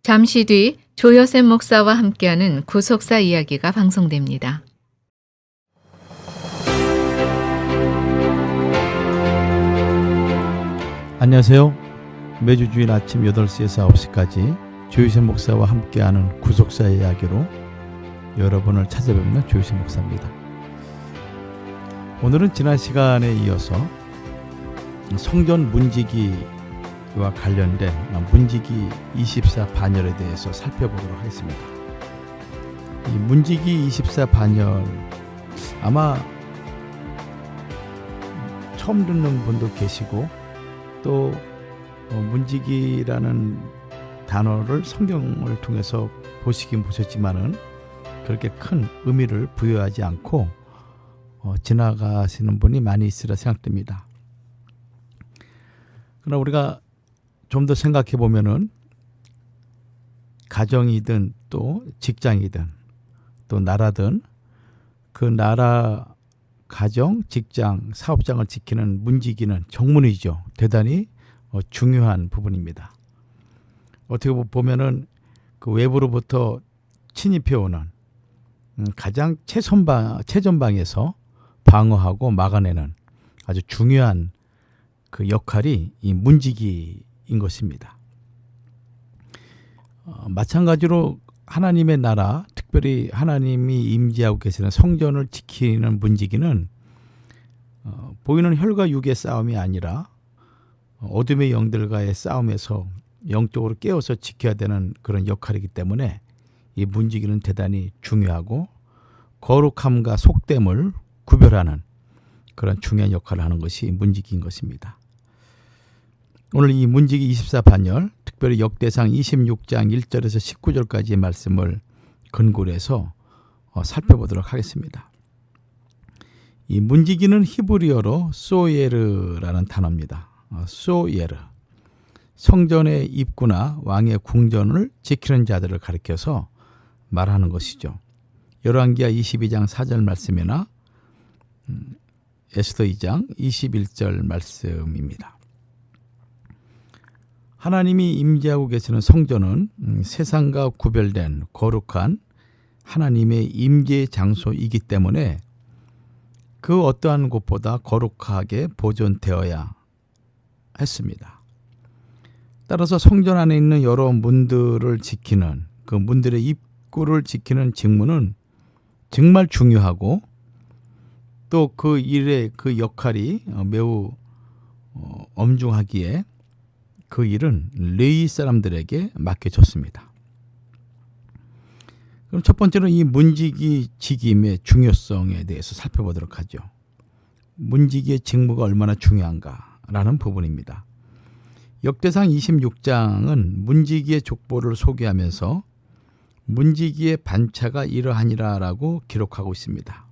잠시 뒤 조여셉 목사와 함께하는 구속사 이야기가 방송됩니다. 안녕하세요. 매주 주일 아침 8시에서 9시까지 조여셉 목사와 함께하는 구속사 이야기로 여러분을 찾아뵙는 조여셉 목사입니다. 오늘은 지난 시간에 이어서 성전 문지기와 관련된 문지기 24 반열에 대해서 살펴보도록 하겠습니다. 이 문지기 24 반열 아마 처음 듣는 분도 계시고 또 문지기라는 단어를 성경을 통해서 보시긴 보셨지만은 그렇게 큰 의미를 부여하지 않고 지나가시는 분이 많이 있으리라 생각됩니다. 그러나 우리가 좀 더 생각해 보면은 가정이든 또 직장이든 또 나라든 그 나라 가정, 직장, 사업장을 지키는 문지기는 정문이죠. 대단히 중요한 부분입니다. 어떻게 보면은 그 외부로부터 침입해 오는 가장 최전방에서 방어하고 막아내는 아주 중요한 그 역할이 이 문지기인 것입니다. 마찬가지로 하나님의 나라, 특별히 하나님이 임재하고 계시는 성전을 지키는 문지기는 보이는 혈과 육의 싸움이 아니라 어둠의 영들과의 싸움에서 영적으로 깨어서 지켜야 되는 그런 역할이기 때문에 이 문지기는 대단히 중요하고 거룩함과 속됨을 구별하는 그런 중요한 역할을 하는 것이 문지기인 것입니다. 오늘 이 문지기 24 반열, 특별히 역대상 26장 1절에서 19절까지의 말씀을 근거로 해서 살펴보도록 하겠습니다. 이 문지기는 히브리어로 소예르라는 단어입니다. 소예르. 성전의 입구나 왕의 궁전을 지키는 자들을 가리켜서 말하는 것이죠. 열왕기하 22장 4절 말씀이나 에스더 2장 21절 말씀입니다. 하나님이 임재하고 계시는 성전은 세상과 구별된 거룩한 하나님의 임재 장소이기 때문에 그 어떠한 곳보다 거룩하게 보존되어야 했습니다. 따라서 성전 안에 있는 여러 문들을 지키는 그 문들의 입구를 지키는 직무는 정말 중요하고 또 그 일의 그 역할이 매우 엄중하기에 그 일은 레위 사람들에게 맡겨졌습니다. 그럼 첫 번째로 이 문지기 직임의 중요성에 대해서 살펴보도록 하죠. 문지기의 직무가 얼마나 중요한가라는 부분입니다. 역대상 26장은 문지기의 족보를 소개하면서 문지기의 반차가 이러하니라라고 기록하고 있습니다.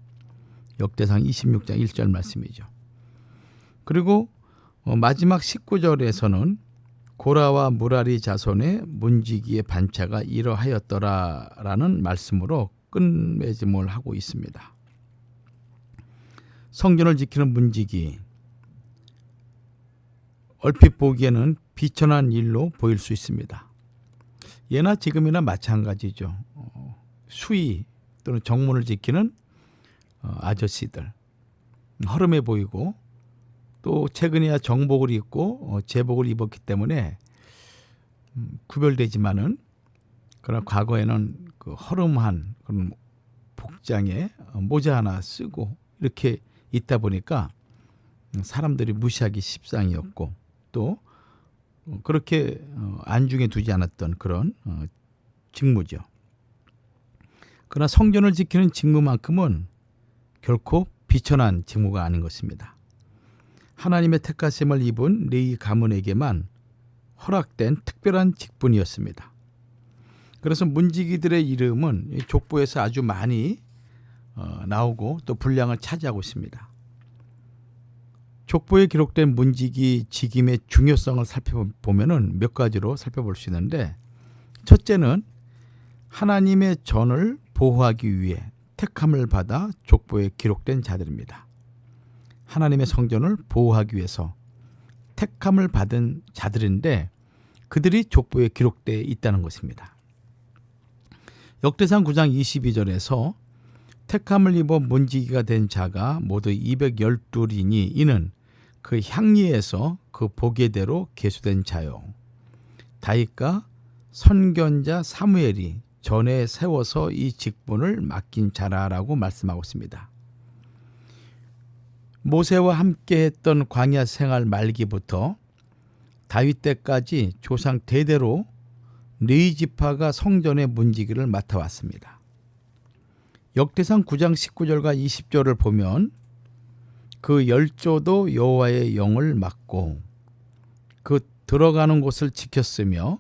역대상 26장 1절 말씀이죠. 그리고 마지막 19절에서는 고라와 무라리 자손의 문지기의 반차가 이러하였더라라는 말씀으로 끝맺음을 하고 있습니다. 성전을 지키는 문지기, 얼핏 보기에는 비천한 일로 보일 수 있습니다. 예나 지금이나 마찬가지죠. 수위 또는 정문을 지키는 아저씨들, 허름해 보이고 또 최근에야 정복을 입고 제복을 입었기 때문에 구별되지만은 그러나 과거에는 그 허름한 그런 복장에 모자 하나 쓰고 이렇게 있다 보니까 사람들이 무시하기 십상이었고 또 그렇게 안중에 두지 않았던 그런 직무죠. 그러나 성전을 지키는 직무만큼은 결코 비천한 직무가 아닌 것입니다. 하나님의 택하심을 입은 레위 가문에게만 허락된 특별한 직분이었습니다. 그래서 문지기들의 이름은 족보에서 아주 많이 나오고 또 분량을 차지하고 있습니다. 족보에 기록된 문지기 직임의 중요성을 살펴보면 몇 가지로 살펴볼 수 있는데, 첫째는 하나님의 전을 보호하기 위해 택함을 받아 족보에 기록된 자들입니다. 하나님의 성전을 보호하기 위해서 택함을 받은 자들인데 그들이 족보에 기록되어 있다는 것입니다. 역대상 9장 22절에서 택함을 입어 문지기가 된 자가 모두 212이니 이는 그 향리에서 그 보게대로 계수된 자요. 다윗과 선견자 사무엘이 전에 세워서 이 직분을 맡긴 자라라고 말씀하고 있습니다. 모세와 함께 했던 광야 생활 말기부터 다윗 때까지 조상 대대로 네 지파가 성전의 문지기를 맡아왔습니다. 역대상 9장 19절과 20절을 보면 그 열조도 여호와의 영을 맡고 그 들어가는 곳을 지켰으며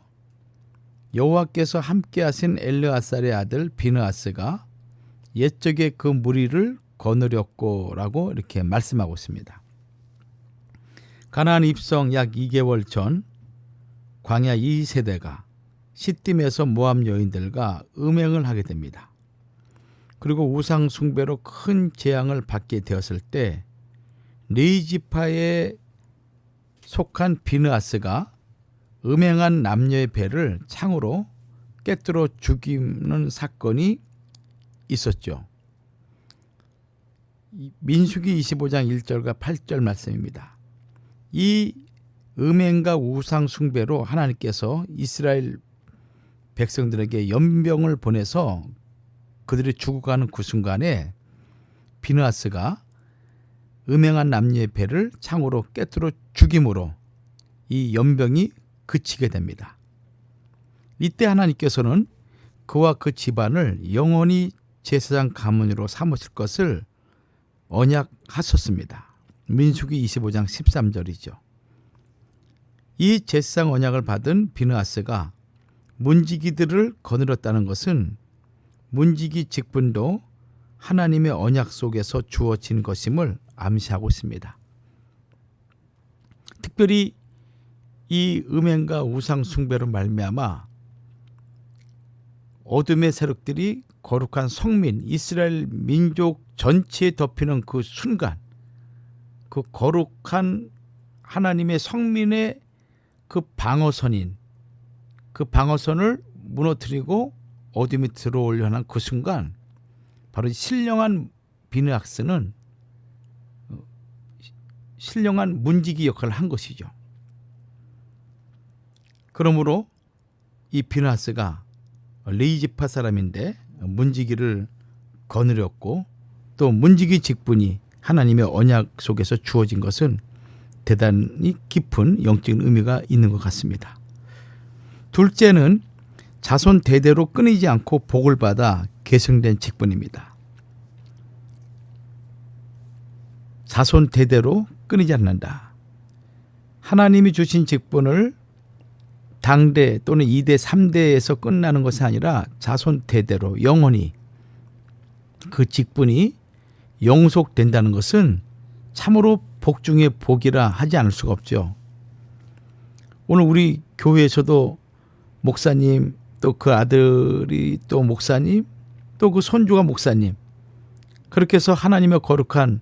여호와께서 함께하신 엘르아살의 아들 비느하스가 옛적에 그 무리를 거느렸고라고 이렇게 말씀하고 있습니다. 가나안 입성 약 2개월 전 광야 2세대가 시딤에서 모압 여인들과 음행을 하게 됩니다. 그리고 우상 숭배로 큰 재앙을 받게 되었을 때 네 지파에 속한 비느하스가 음행한 남녀의 배를 창으로 깨뜨려 죽이는 사건이 있었죠. 민수기 25장 1절과 8절 말씀입니다. 이 음행과 우상 숭배로 하나님께서 이스라엘 백성들에게 연병을 보내서 그들이 죽어가는 그 순간에 비느하스가 음행한 남녀의 배를 창으로 깨뜨려 죽임으로 이 연병이 그치게 됩니다. 이때 하나님께서는 그와 그 집안을 영원히 제사장 가문으로 삼으실 것을 언약하셨습니다. 민수기 25장 13절이죠. 이 제사장 언약을 받은 비느하스가 문지기들을 거느렸다는 것은 문지기 직분도 하나님의 언약 속에서 주어진 것임을 암시하고 있습니다. 특별히 이 음행과 우상 숭배로 말미암아 어둠의 세력들이 거룩한 성민 이스라엘 민족 전체에 덮이는 그 순간, 그 거룩한 하나님의 성민의 그 방어선인 그 방어선을 무너뜨리고 어둠이 들어오려 하는 그 순간 바로 신령한 비느하스는 신령한 문지기 역할을 한 것이죠. 그러므로 이 비느하스가 레위 지파 사람인데 문지기를 거느렸고 또 문지기 직분이 하나님의 언약 속에서 주어진 것은 대단히 깊은 영적인 의미가 있는 것 같습니다. 둘째는 자손 대대로 끊이지 않고 복을 받아 계승된 직분입니다. 자손 대대로 끊이지 않는다. 하나님이 주신 직분을 당대 또는 2대, 3대에서 끝나는 것이 아니라 자손 대대로 영원히 그 직분이 영속된다는 것은 참으로 복 중에 복이라 하지 않을 수가 없죠. 오늘 우리 교회에서도 목사님 또 그 아들이 또 목사님 또 그 손주가 목사님 그렇게 해서 하나님의 거룩한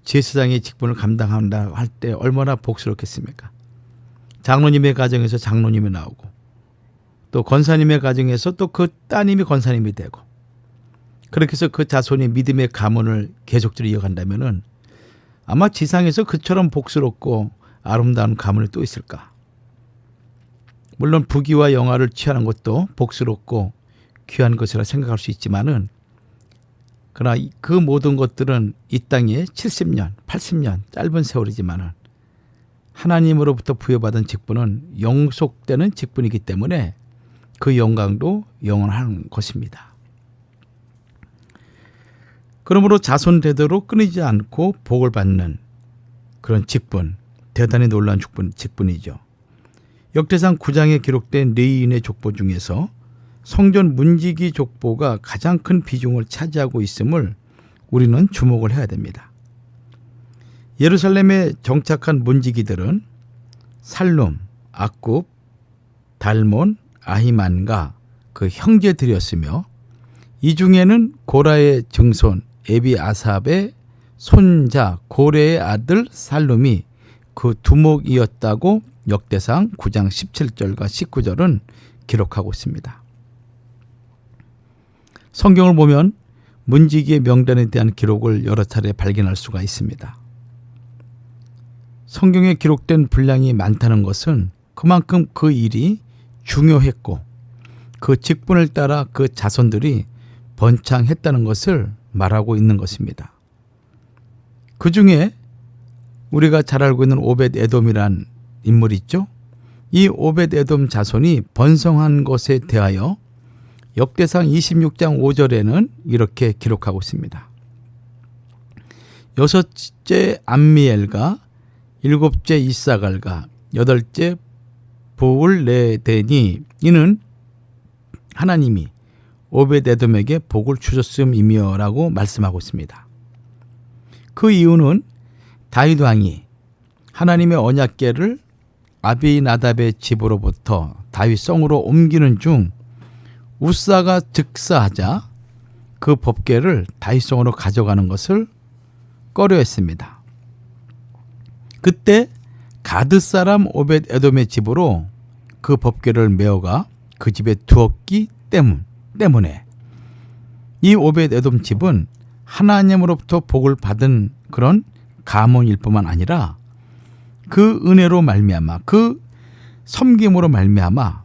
제사장의 직분을 감당한다 할 때 얼마나 복스럽겠습니까? 장로님의 가정에서 장로님이 나오고 또 권사님의 가정에서 또 그 따님이 권사님이 되고 그렇게 해서 그 자손이 믿음의 가문을 계속적으로 이어간다면은 아마 지상에서 그처럼 복스럽고 아름다운 가문이 또 있을까? 물론 부귀와 영화를 취하는 것도 복스럽고 귀한 것이라 생각할 수 있지만은 그러나 그 모든 것들은 이 땅에 70년, 80년 짧은 세월이지만은 하나님으로부터 부여받은 직분은 영속되는 직분이기 때문에 그 영광도 영원한 것입니다. 그러므로 자손 대대로 끊이지 않고 복을 받는 그런 직분, 대단히 놀라운 직분이죠. 역대상 9장에 기록된 레위인의 족보 중에서 성전 문지기 족보가 가장 큰 비중을 차지하고 있음을 우리는 주목을 해야 됩니다. 예루살렘에 정착한 문지기들은 살룸, 악굽, 달몬, 아히만과 그 형제들이었으며 이 중에는 고라의 증손 에비아삽의 손자 고레의 아들 살룸이 그 두목이었다고 역대상 9장 17절과 19절은 기록하고 있습니다. 성경을 보면 문지기의 명단에 대한 기록을 여러 차례 발견할 수가 있습니다. 성경에 기록된 분량이 많다는 것은 그만큼 그 일이 중요했고 그 직분을 따라 그 자손들이 번창했다는 것을 말하고 있는 것입니다. 그 중에 우리가 잘 알고 있는 오벳 에돔이란 인물이 있죠. 이 오벳 에돔 자손이 번성한 것에 대하여 역대상 26장 5절에는 이렇게 기록하고 있습니다. 여섯째 암미엘과 일곱째 이사갈과 여덟째 보울레데니 이는 하나님이 오벳 에돔에게 복을 주셨음이며 라고 말씀하고 있습니다. 그 이유는 다윗 왕이 하나님의 언약궤를 아비나답의 집으로부터 다윗성으로 옮기는 중 우사가 즉사하자 그 법궤를 다윗성으로 가져가는 것을 꺼려했습니다. 그때 가드 사람 오벳 에돔의 집으로 그 법궤를 메어가 그 집에 두었기 때문에 이 오벳 에돔 집은 하나님으로부터 복을 받은 그런 가문일 뿐만 아니라 그 은혜로 말미암아 그 섬김으로 말미암아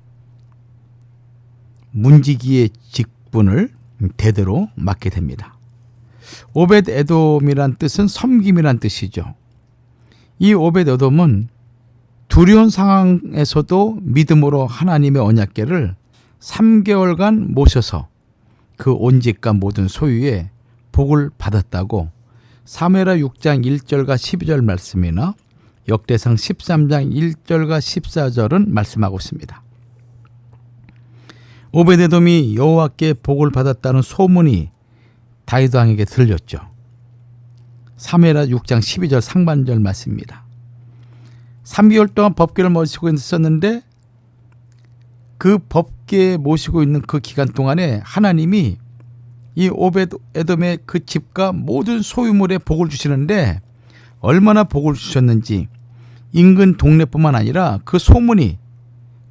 문지기의 직분을 대대로 맡게 됩니다. 오벳 에돔이란 뜻은 섬김이란 뜻이죠. 이 오벳 에돔은 두려운 상황에서도 믿음으로 하나님의 언약궤를 3개월간 모셔서 그 온 집과 모든 소유에 복을 받았다고 사무엘하 6장 1절과 12절 말씀이나 역대상 13장 1절과 14절은 말씀하고 있습니다. 오벳 에돔이 여호와께 복을 받았다는 소문이 다윗 왕에게 들렸죠. 사무엘하 6장 12절 상반절 말씀입니다. 3개월 동안 법궤를 모시고 있었는데 그 법궤 모시고 있는 그 기간 동안에 하나님이 이 오벳 에돔의 그 집과 모든 소유물에 복을 주시는데 얼마나 복을 주셨는지 인근 동네뿐만 아니라 그 소문이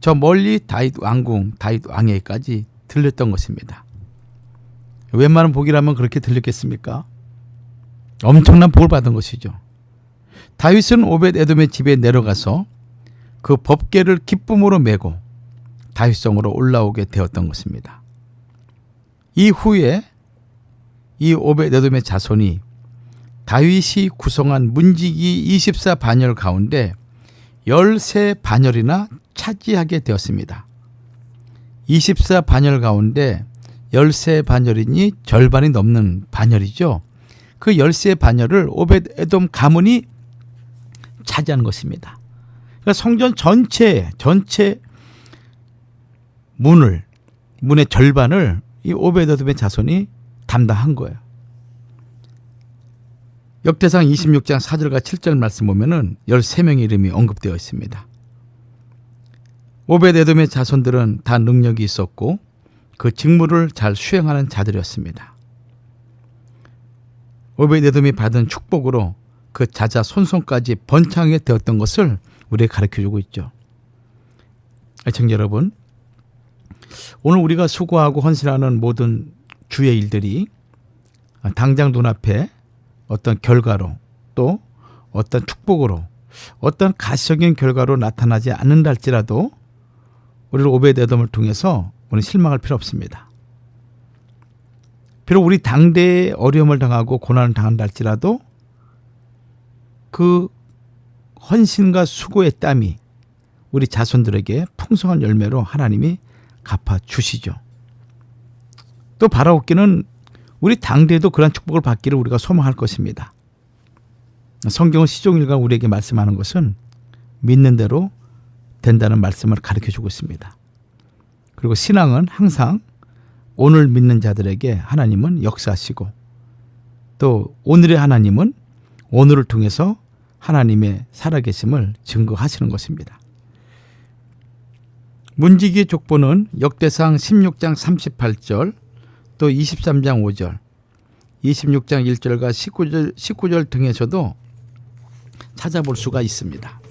저 멀리 다윗 왕궁, 다윗 왕에게까지 들렸던 것입니다. 웬만한 복이라면 그렇게 들렸겠습니까? 엄청난 복을 받은 것이죠. 다윗은 오벳 에돔의 집에 내려가서 그 법궤를 기쁨으로 메고 다윗성으로 올라오게 되었던 것입니다. 이후에 이 오벳 에돔의 자손이 다윗이 구성한 문지기 24반열 가운데 13반열이나 차지하게 되었습니다. 24반열 가운데 13반열이니 절반이 넘는 반열이죠. 그 13반열을 오벳 에돔 가문이 차지하는 것입니다. 그러니까 성전 전체 문의 절반을 이 오벳 에돔의 자손이 담당한 거예요. 역대상 26장 4절과 7절 말씀 보면은 13명의 이름이 언급되어 있습니다. 오벳 에돔의 자손들은 다 능력이 있었고 그 직무를 잘 수행하는 자들이었습니다. 오벳 에돔이 받은 축복으로 그 자자 손손까지 번창하게 되었던 것을 우리에게 가르쳐주고 있죠. 애청자 여러분, 오늘 우리가 수고하고 헌신하는 모든 주의 일들이 당장 눈앞에 어떤 결과로 또 어떤 축복으로 어떤 가시적인 결과로 나타나지 않는다 할지라도 우리를 오벳 에돔을 통해서 우리는 실망할 필요 없습니다. 비록 우리 당대에 어려움을 당하고 고난을 당한다 할지라도 그 헌신과 수고의 땀이 우리 자손들에게 풍성한 열매로 하나님이 갚아주시죠. 또 바라옵기는 우리 당대에도 그런 축복을 받기를 우리가 소망할 것입니다. 성경은 시종일관 우리에게 말씀하는 것은 믿는 대로 된다는 말씀을 가르쳐주고 있습니다. 그리고 신앙은 항상 오늘 믿는 자들에게 하나님은 역사하시고 또 오늘의 하나님은 오늘을 통해서 하나님의 살아계심을 증거하시는 것입니다. 문지기의 족보는 역대상 16장 38절 또 23장 5절 26장 1절과 19절 등에서도 찾아볼 수가 있습니다.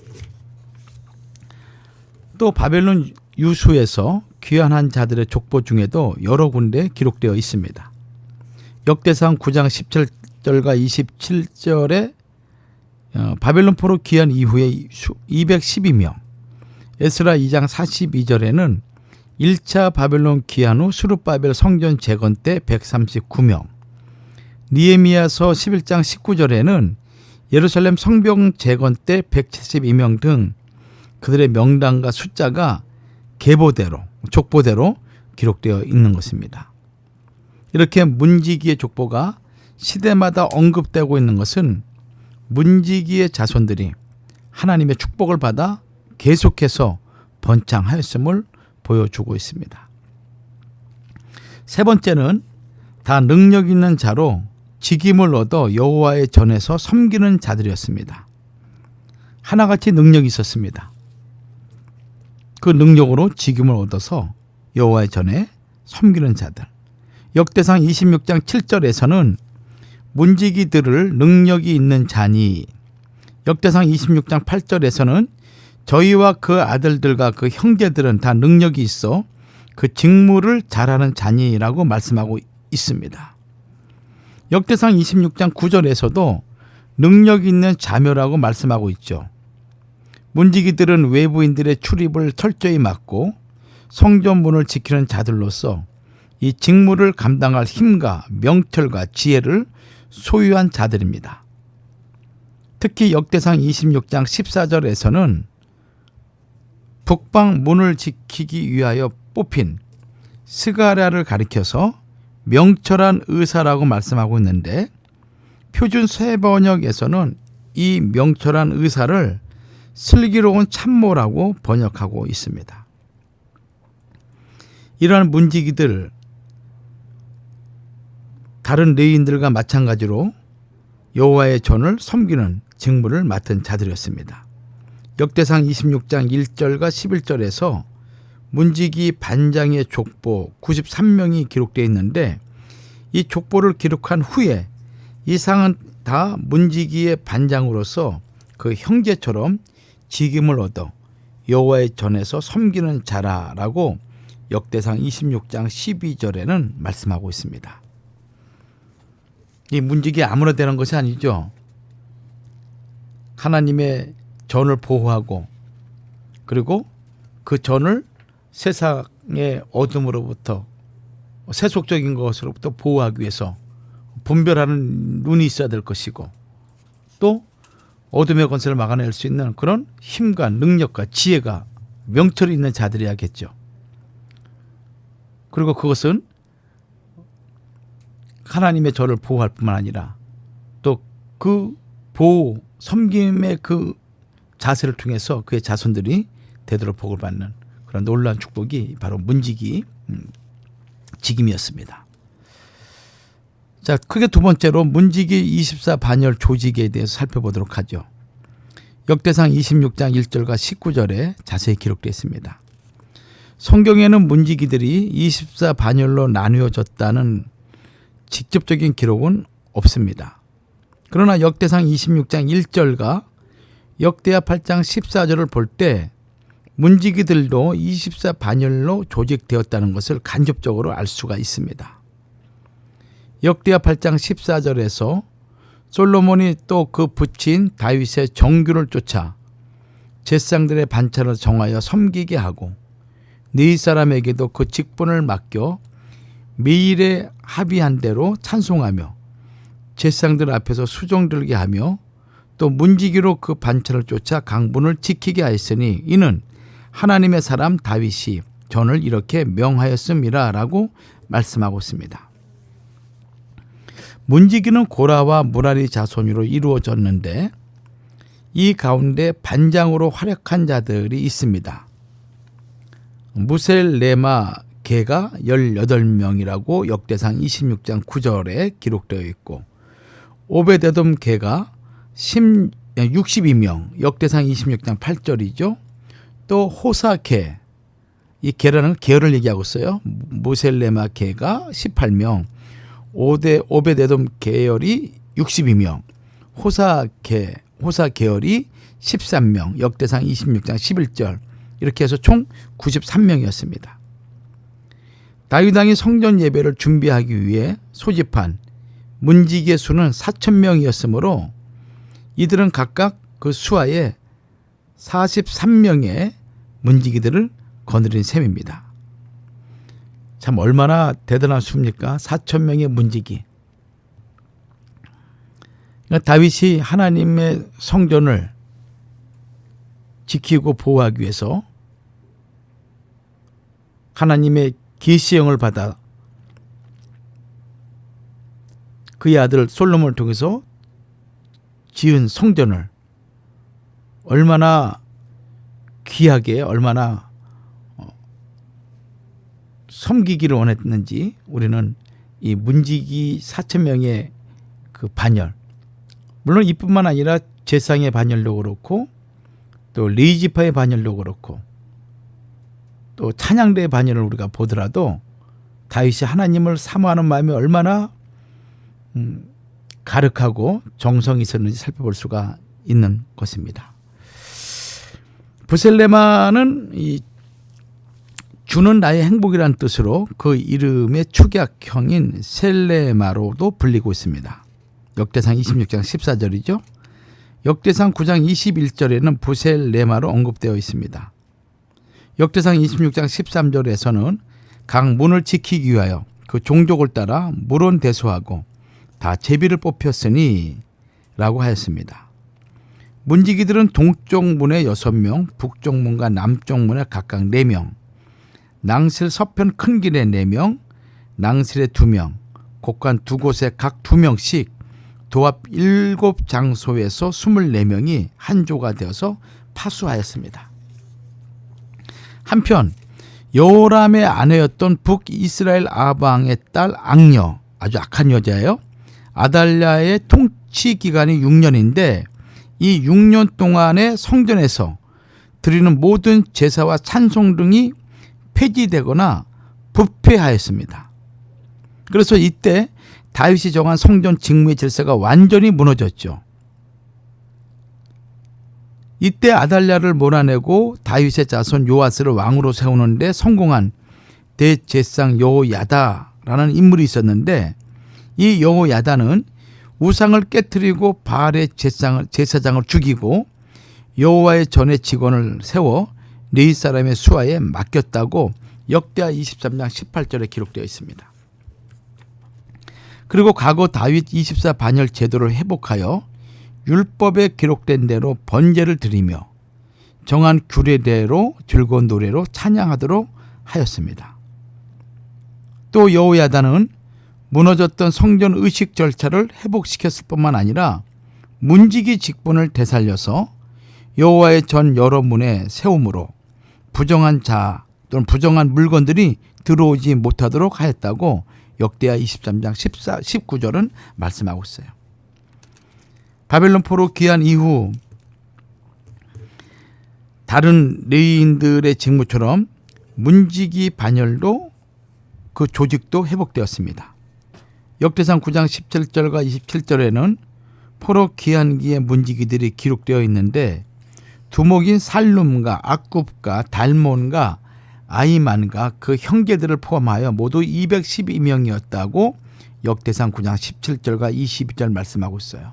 또 바벨론 유수에서 귀환한 자들의 족보 중에도 여러 군데 기록되어 있습니다. 역대상 9장 17절과 27절에 바벨론 포로 귀환 이후에 212명, 에스라 2장 42절에는 1차 바벨론 귀환 후 수르바벨 성전 재건 때 139명, 니에미야서 11장 19절에는 예루살렘 성벽 재건 때 172명 등 그들의 명단과 숫자가 계보대로, 족보대로 기록되어 있는 것입니다. 이렇게 문지기의 족보가 시대마다 언급되고 있는 것은 문지기의 자손들이 하나님의 축복을 받아 계속해서 번창하였음을 보여주고 있습니다. 세 번째는 다 능력 있는 자로 직임을 얻어 여호와의 전에서 섬기는 자들이었습니다. 하나같이 능력이 있었습니다. 그 능력으로 직임을 얻어서 여호와의 전에 섬기는 자들. 역대상 26장 7절에서는 문지기들을 능력이 있는 자니, 역대상 26장 8절에서는 저희와 그 아들들과 그 형제들은 다 능력이 있어 그 직무를 잘하는 자니라고 말씀하고 있습니다. 역대상 26장 9절에서도 능력 있는 자묘라고 말씀하고 있죠. 문지기들은 외부인들의 출입을 철저히 막고 성전문을 지키는 자들로서 이 직무를 감당할 힘과 명철과 지혜를 소유한 자들입니다. 특히 역대상 26장 14절에서는 북방 문을 지키기 위하여 뽑힌 스가랴를 가리켜서 명철한 의사라고 말씀하고 있는데, 표준 쇠번역에서는 이 명철한 의사를 슬기로운 참모라고 번역하고 있습니다. 이러한 문지기들, 다른 레위인들과 마찬가지로 여호와의 전을 섬기는 직무를 맡은 자들이었습니다. 역대상 26장 1절과 11절에서 문지기 반장의 족보 93명이 기록되어 있는데, 이 족보를 기록한 후에 이 상은 다 문지기의 반장으로서 그 형제처럼 직임을 얻어 여호와의 전에서 섬기는 자라라고 역대상 26장 12절에는 말씀하고 있습니다. 이 문지기 아무나 되는 것이 아니죠. 하나님의 전을 보호하고, 그리고 그 전을 세상의 어둠으로부터, 세속적인 것으로부터 보호하기 위해서 분별하는 눈이 있어야 될 것이고, 또 어둠의 권세를 막아낼 수 있는 그런 힘과 능력과 지혜가, 명철이 있는 자들이야겠죠. 그리고 그것은 하나님의 저를 보호할 뿐만 아니라 또 그 보호, 섬김의 그 자세를 통해서 그의 자손들이 되도록 복을 받는 그런 놀라운 축복이 바로 문지기 직임이었습니다. 자, 크게 두 번째로 문지기 24반열 조직에 대해서 살펴보도록 하죠. 역대상 26장 1절과 19절에 자세히 기록되어 있습니다. 성경에는 문지기들이 24반열로 나누어졌다는 직접적인 기록은 없습니다. 그러나 역대상 26장 1절과 역대하 8장 14절을 볼 때 문지기들도 24반열로 조직되었다는 것을 간접적으로 알 수가 있습니다. 역대하 8장 14절에서 솔로몬이 또 그 부친 다윗의 정규를 쫓아 제사장들의 반차를 정하여 섬기게 하고 네 사람에게도 그 직분을 맡겨 매일에 합의한 대로 찬송하며 제사장들 앞에서 수종 들게 하며 또 문지기로 그 반차를 쫓아 강분을 지키게 하였으니 이는 하나님의 사람 다윗이 전을 이렇게 명하였음이라 라고 말씀하고 있습니다. 문지기는 고라와 무라리 자손으로 이루어졌는데 이 가운데 반장으로 활약한 자들이 있습니다. 무셀레마 개가 18명이라고 역대상 26장 9절에 기록되어 있고, 오베데돔 개가 62명, 역대상 26장 8절이죠. 또 호사 개, 이 개라는 계열을 얘기하고 있어요. 무셀레마 개가 18명, 오베데돔 계열이 62명, 호사 계열이 13명, 역대상 26장 11절, 이렇게 해서 총 93명이었습니다. 다윗 왕이 성전 예배를 준비하기 위해 소집한 문지기의 수는 4,000명이었으므로 이들은 각각 그 수하에 43명의 문지기들을 거느린 셈입니다. 참 얼마나 대단한 수입니까? 4,000명의 문지기. 그러니까 다윗이 하나님의 성전을 지키고 보호하기 위해서 하나님의 계시형을 받아 그의 아들 솔로몬을 통해서 지은 성전을 얼마나 귀하게 얼마나 섬기기를 원했는지 우리는 이 문지기 4,000명의 그 반열, 물론 이뿐만 아니라 제사장의 반열도 그렇고 또 레위지파의 반열도 그렇고 또 찬양대의 반열을 우리가 보더라도 다윗이 하나님을 사모하는 마음이 얼마나 가득하고 정성이 있었는지 살펴볼 수가 있는 것입니다. 브셀레마는 이 주는 나의 행복이라는 뜻으로 그 이름의 축약형인 셀레마로도 불리고 있습니다. 역대상 26장 14절이죠. 역대상 9장 21절에는 부셀레마로 언급되어 있습니다. 역대상 26장 13절에서는 각 문을 지키기 위하여 그 종족을 따라 물은 대소하고 다 제비를 뽑혔으니 라고 하였습니다. 문지기들은 동쪽 문에 6명, 북쪽 문과 남쪽 문에 각각 4명, 낭실 서편 큰 길에 4명, 낭실에 2명, 곡간 2곳에 각 2명씩 도합 7장소에서 24명이 한 조가 되어서 파수하였습니다. 한편 여호람의 아내였던 북이스라엘 아방의 딸 악녀, 아주 악한 여자예요. 아달랴의 통치 기간이 6년인데 이 6년 동안의 성전에서 드리는 모든 제사와 찬송 등이 폐지되거나 부패하였습니다. 그래서 이때 다윗이 정한 성전 직무의 질서가 완전히 무너졌죠. 이때 아달랴를 몰아내고 다윗의 자손 요아스를 왕으로 세우는 데 성공한 대제사장 여호야다라는 인물이 있었는데 이 여호야다는 우상을 깨뜨리고 바알의 제사장을 죽이고 여호와의 전에 직원을 세워 레위 사람의 수하에 맡겼다고 역대하 23장 18절에 기록되어 있습니다. 그리고 과거 다윗 24반열 제도를 회복하여 율법에 기록된 대로 번제를 드리며 정한 규례대로 즐거운 노래로 찬양하도록 하였습니다. 또 여호야다는 무너졌던 성전 의식 절차를 회복시켰을 뿐만 아니라 문지기 직분을 되살려서 여호와의 전 여러 문에 세움으로 부정한 자 또는 부정한 물건들이 들어오지 못하도록 하였다고 역대하 23장 19절은 말씀하고 있어요. 바벨론 포로 귀환 이후 다른 레위인들의 직무처럼 문지기 반열도 그 조직도 회복되었습니다. 역대상 9장 17절과 27절에는 포로 귀환기의 문지기들이 기록되어 있는데 두목인 살룸과 악굽과 달몬과 아이만과 그 형제들을 포함하여 모두 212명이었다고 역대상 9장 17절과 22절 말씀하고 있어요.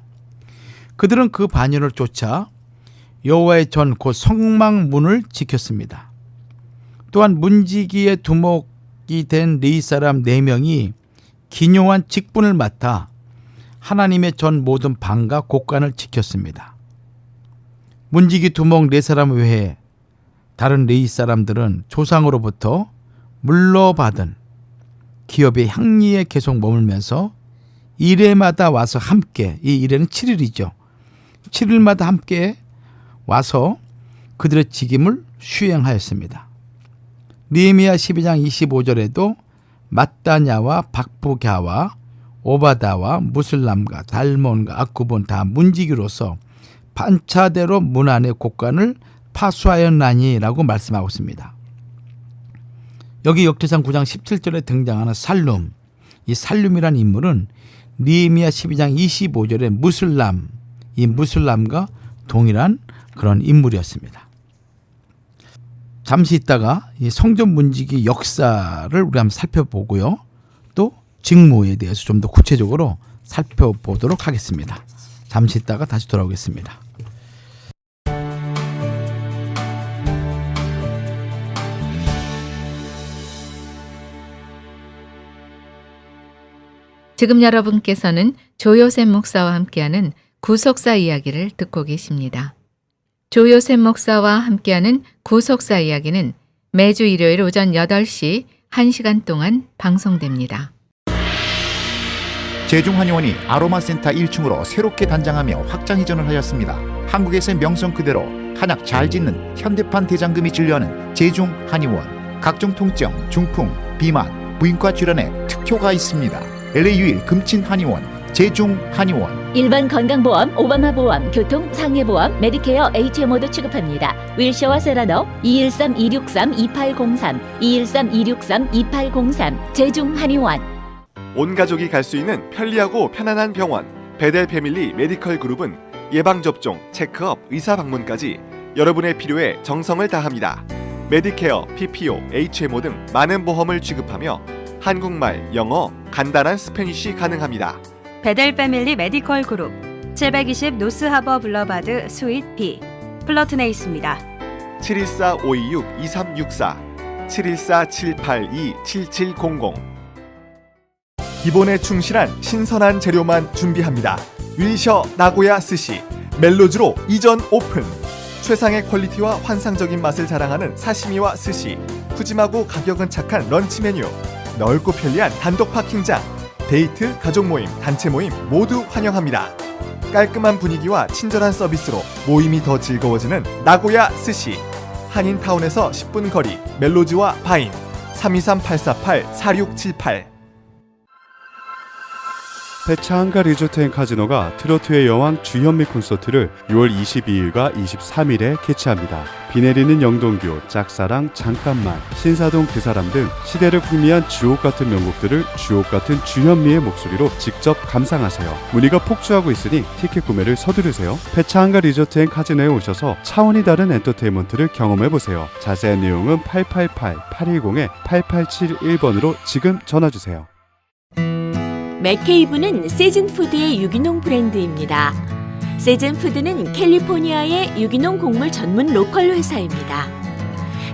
그들은 그 반열을 쫓아 여호와의 전 곧 성막문을 지켰습니다. 또한 문지기의 두목이 된 레위 사람 4명이 기묘한 직분을 맡아 하나님의 전 모든 방과 곳간을 지켰습니다. 문지기 두목 4사람 외에 다른 레위 사람들은 조상으로부터 물러받은 기업의 향리에 계속 머물면서 일해마다 와서 함께, 이 일해는 7일이죠. 7일마다 함께 와서 그들의 직임을 수행하였습니다. 느헤미야 12장 25절에도 mat다냐와 박부갸와 오바다와 무슬람과 달몬과 악굽은 다 문지기로서 반차대로 문 안의 곳간을 파수하였나니라고 말씀하고 있습니다. 여기 역대상 9장 17절에 등장하는 살룸, 이 살룸이라는 인물은 느헤미야 12장 25절의 무슬람, 이 무슬람과 동일한 그런 인물이었습니다. 잠시 있다가 이 성전 문지기 역사를 우리 한번 살펴보고요. 또 직무에 대해서 좀 더 구체적으로 살펴보도록 하겠습니다. 잠시 있다가 다시 돌아오겠습니다. 지금 여러분께서는 조요셉 목사와 함께하는 구속사 이야기를 듣고 계십니다. 조요셉 목사와 함께하는 구속사 이야기는 매주 일요일 오전 8시 1시간 동안 방송됩니다. 제중한의원이 아로마센터 1층으로 새롭게 단장하며 확장 이전을 하였습니다. 한국에서의 명성 그대로 한약 잘 짓는 현대판 대장금이 진료하는 제중한의원. 각종 통증, 중풍, 비만, 무인과 질환에 특효가 있습니다. LA 유일 금친한의원 제중한의원. 일반 건강보험, 오바마 보험, 교통, 상해보험, 메디케어, HMO도 취급합니다. 윌셔와 세라노 213-263-2803 213-263-2803 제중한의원. 온 가족이 갈 수 있는 편리하고 편안한 병원 베델 패밀리 메디컬 그룹은 예방접종, 체크업, 의사 방문까지 여러분의 필요에 정성을 다합니다. 메디케어, PPO, HMO 등 많은 보험을 취급하며 한국말, 영어, 간단한 스페니쉬 가능합니다. 베델 패밀리 메디컬 그룹 720 노스 하버 블러바드 스윗 B 플러튼에 있습니다. 714-526-2364 714-782-7700. 기본에 충실한 신선한 재료만 준비합니다. 윌셔 나고야 스시 멜로즈로 이전 오픈. 최상의 퀄리티와 환상적인 맛을 자랑하는 사시미와 스시, 푸짐하고 가격은 착한 런치 메뉴, 넓고 편리한 단독 파킹장, 데이트, 가족 모임, 단체 모임 모두 환영합니다. 깔끔한 분위기와 친절한 서비스로 모임이 더 즐거워지는 나고야 스시. 한인타운에서 10분 거리 멜로즈와 바인 323-848-4678. 페차한가 리조트앤카지노가 트로트의 여왕 주현미 콘서트를 6월 22일과 23일에 개최합니다. 비 내리는 영동교, 짝사랑, 잠깐만, 신사동 그 사람 등 시대를 풍미한 주옥같은 명곡들을 주옥같은 주현미의 목소리로 직접 감상하세요. 문의가 폭주하고 있으니 티켓 구매를 서두르세요. 페차한가 리조트앤카지노에 오셔서 차원이 다른 엔터테인먼트를 경험해보세요. 자세한 내용은 888-810-8871번으로 지금 전화주세요. 맥케이브는 세즌푸드의 유기농 브랜드입니다. 세즌푸드는 캘리포니아의 유기농 곡물 전문 로컬 회사입니다.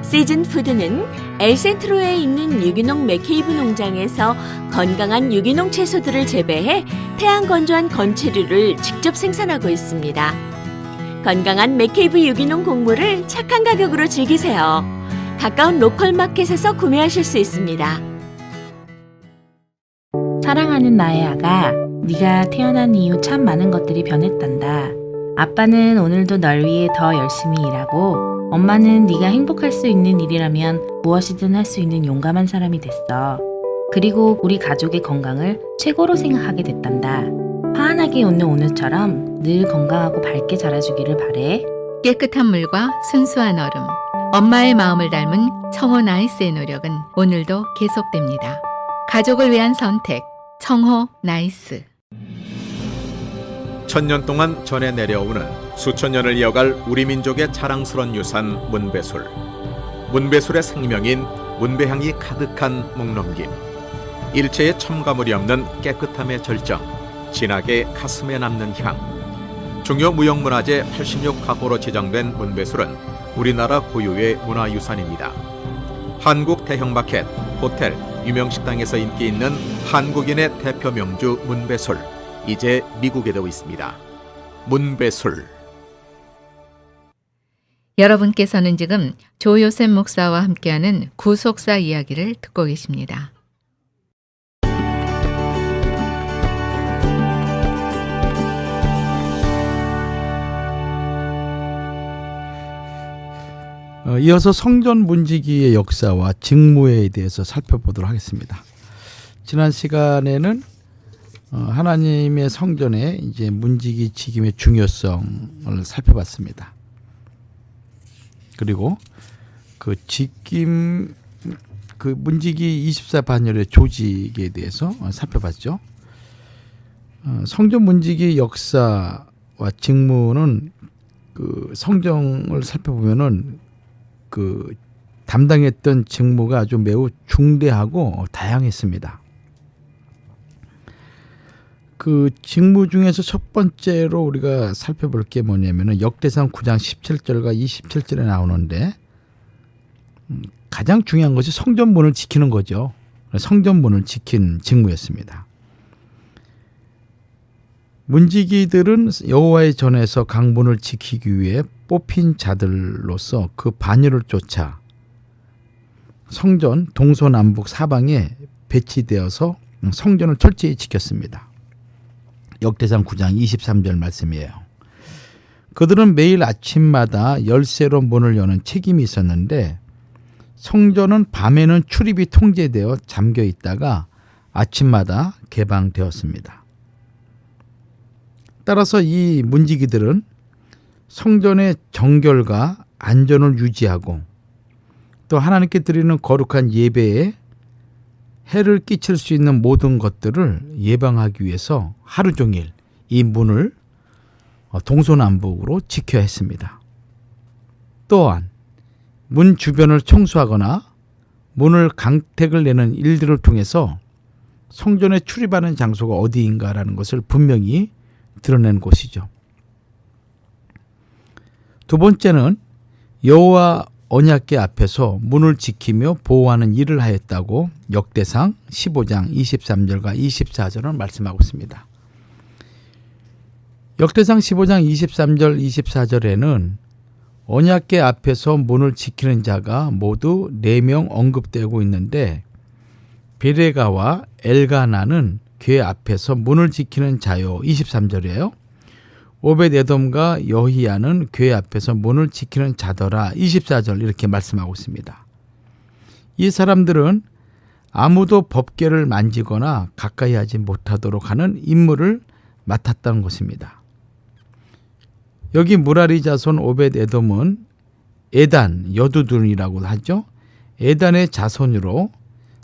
세즌푸드는 엘센트로에 있는 유기농 맥케이브 농장에서 건강한 유기농 채소들을 재배해 태양 건조한 건체류를 직접 생산하고 있습니다. 건강한 맥케이브 유기농 곡물을 착한 가격으로 즐기세요. 가까운 로컬 마켓에서 구매하실 수 있습니다. 사랑하는 나의 아가, 네가 태어난 이후 참 많은 것들이 변했단다. 아빠는 오늘도 널 위해 더 열심히 일하고, 엄마는 네가 행복할 수 있는 일이라면 무엇이든 할 수 있는 용감한 사람이 됐어. 그리고 우리 가족의 건강을 최고로 생각하게 됐단다. 환하게 웃는 오늘처럼 늘 건강하고 밝게 자라주기를 바래. 깨끗한 물과 순수한 얼음, 엄마의 마음을 닮은 청호 나이스의 노력은 오늘도 계속됩니다. 가족을 위한 선택, 청호 나이스. 천년 동안 전해 내려오는 수천 년을 이어갈 우리 민족의 자랑스러운 유산 문배술. 문배술의 생명인 문배향이 가득한 목넘김. 일체의 첨가물이 없는 깨끗함의 절정. 진하게 가슴에 남는 향. 중요 무형문화재 86가호로 지정된 문배술은 우리나라 고유의 문화유산입니다. 한국 대형마켓, 호텔, 유명 식당에서 인기 있는 한국인의 대표 명주 문배술. 이제 미국에도 있습니다. 문배술. 여러분께서는 지금 조요셉 목사와 함께하는 구속사 이야기를 듣고 계십니다. 이어서 성전 문지기의 역사와 직무에 대해서 살펴보도록 하겠습니다. 지난 시간에는 하나님의 성전의 이제 문지기 직임의 중요성을 살펴봤습니다. 그리고 그 직임, 그 문지기 24반열의 조직에 대해서 살펴봤죠. 성전 문지기 역사와 직무는 그 성경을 살펴보면은 그 담당했던 직무가 아주 매우 중대하고 다양했습니다. 그 직무 중에서 첫 번째로 우리가 살펴볼 게 뭐냐면은 역대상 9장 17절과 27절에 나오는데 가장 중요한 것이 성전문을 지키는 거죠. 성전문을 지킨 직무였습니다. 문지기들은 여호와의 전에서 강문을 지키기 위해 뽑힌 자들로서 그 반열을 쫓아 성전 동서남북 사방에 배치되어서 성전을 철저히 지켰습니다. 역대상 9장 23절 말씀이에요. 그들은 매일 아침마다 열쇠로 문을 여는 책임이 있었는데 성전은 밤에는 출입이 통제되어 잠겨 있다가 아침마다 개방되었습니다. 따라서 이 문지기들은 성전의 정결과 안전을 유지하고 또 하나님께 드리는 거룩한 예배에 해를 끼칠 수 있는 모든 것들을 예방하기 위해서 하루 종일 이 문을 동서남북으로 지켜야 했습니다. 또한 문 주변을 청소하거나 문을 강택을 내는 일들을 통해서 성전에 출입하는 장소가 어디인가라는 것을 분명히 드러낸 곳이죠. 두 번째는 여호와 언약궤 앞에서 문을 지키며 보호하는 일을 하였다고 역대상 15장 23절과 24절은 말씀하고 있습니다. 역대상 15장 23절 24절에는 언약궤 앞에서 문을 지키는 자가 모두 4명 언급되고 있는데 베레가와 엘가나는 궤 앞에서 문을 지키는 자요 23절이에요. 오벳에돔과 여히야는 궤 앞에서 문을 지키는 자더라 24절 이렇게 말씀하고 있습니다. 이 사람들은 아무도 법궤를 만지거나 가까이 하지 못하도록 하는 임무를 맡았다는 것입니다. 여기 무라리 자손 오벳에돔은 에단, 여두둔이라고 하죠. 에단의 자손으로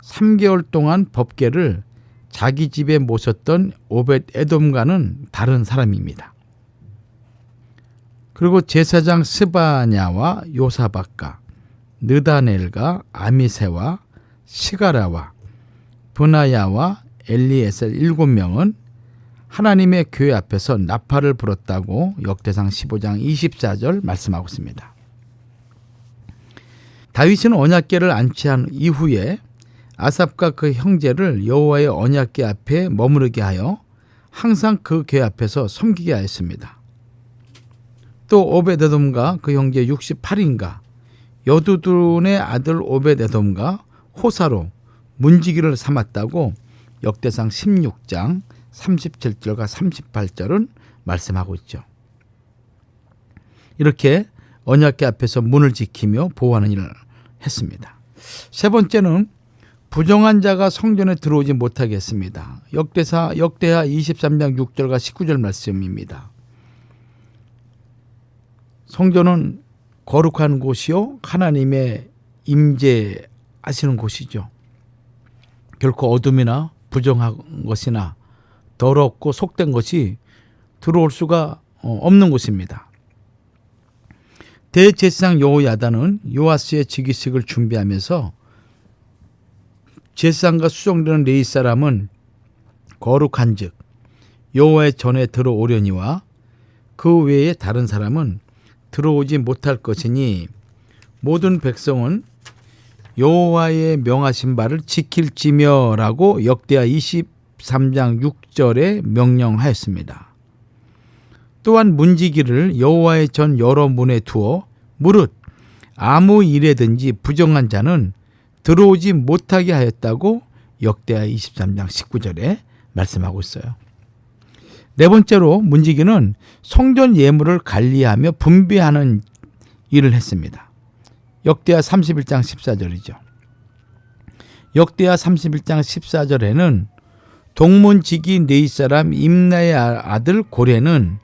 3개월 동안 법궤를 자기 집에 모셨던 오벳에돔과는 다른 사람입니다. 그리고 제사장 스바냐와 요사박과 느다넬과 아미세와 시가라와 브나야와 엘리에셀 7명은 하나님의 교회 앞에서 나팔을 불었다고 역대상 15장 24절 말씀하고 있습니다. 다윗은 언약궤를 안치한 이후에 아삽과 그 형제를 여호와의 언약궤 앞에 머무르게 하여 항상 그 궤 앞에서 섬기게 하였습니다. 또 오벳에돔과 그 형제 68인가 여두둔의 아들 오벳에돔과 호사로 문지기를 삼았다고 역대상 16장 37절과 38절은 말씀하고 있죠. 이렇게 언약궤 앞에서 문을 지키며 보호하는 일을 했습니다. 세 번째는 부정한 자가 성전에 들어오지 못하게 했습니다. 역대하 23장 6절과 19절 말씀입니다. 성전은 거룩한 곳이요 하나님의 임재하시는 곳이죠. 결코 어둠이나 부정한 것이나 더럽고 속된 것이 들어올 수가 없는 곳입니다. 대제사장 여호야다는 요아스의 즉위식을 준비하면서 제사장과 수종되는 레위 사람은 거룩한 즉 여호와의 전에 들어오려니와 그 외에 다른 사람은 들어오지 못할 것이니 모든 백성은 여호와의 명하신 바를 지킬지며라고 역대하 23장 6절에 명령하였습니다. 또한 문지기를 여호와의 전 여러 문에 두어 무릇 아무 일에든지 부정한 자는 들어오지 못하게 하였다고 역대하 23장 19절에 말씀하고 있어요. 네 번째로 문지기는 성전 예물을 관리하며 분배하는 일을 했습니다. 역대하 31장 14절이죠. 역대하 31장 14절에는 동문지기 네이 사람 임나의 아들 고레는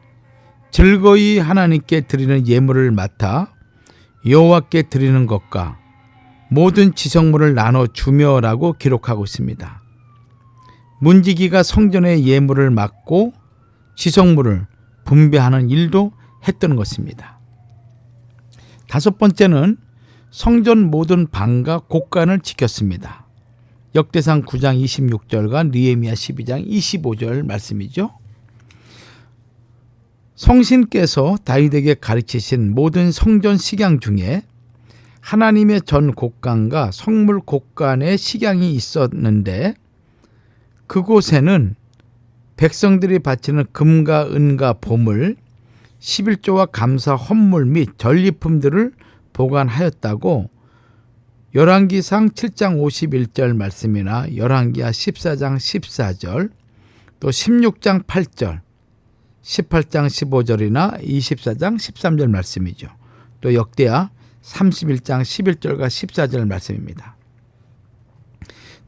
즐거이 하나님께 드리는 예물을 맡아 여호와께 드리는 것과 모든 지성물을 나눠 주며라고 기록하고 있습니다. 문지기가 성전의 예물을 맡고 지성물을 분배하는 일도 했던 것입니다. 다섯 번째는 성전 모든 방과 곳간을 지켰습니다. 역대상 9장 26절과 느헤미야 12장 25절 말씀이죠. 성신께서 다윗에게 가르치신 모든 성전 식양 중에 하나님의 전 곳간과 성물 곳간에 식양이 있었는데 그곳에는 백성들이 바치는 금과 은과 보물, 11조와 감사 헌물 및 전리품들을 보관하였다고 열왕기상 7장 51절 말씀이나 열왕기하 14장 14절, 또 16장 8절, 18장 15절이나 24장 13절 말씀이죠. 또 역대하 31장 11절과 14절 말씀입니다.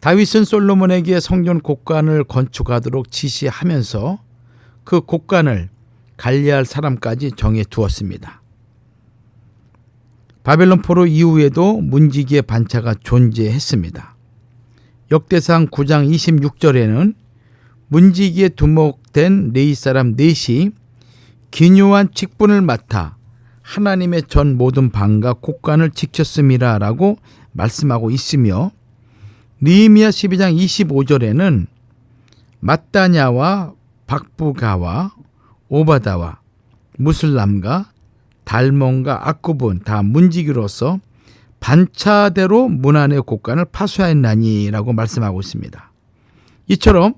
다윗은 솔로몬에게 성전 곳간을 건축하도록 지시하면서 그 곳간을 관리할 사람까지 정해 두었습니다. 바벨론 포로 이후에도 문지기의 반차가 존재했습니다. 역대상 9장 26절에는 문지기에 두목된 레위 사람 넷이 기묘한 직분을 맡아 하나님의 전 모든 방과 곳간을 지켰음이라 라고 말씀하고 있으며 느헤미야 12장 25절에는 mat다냐와 박부가와 오바다와 무슬람과 달몬과 악굽은 다 문지기로서 반차대로 문안의 곳간을 파수하였나니 라고 말씀하고 있습니다. 이처럼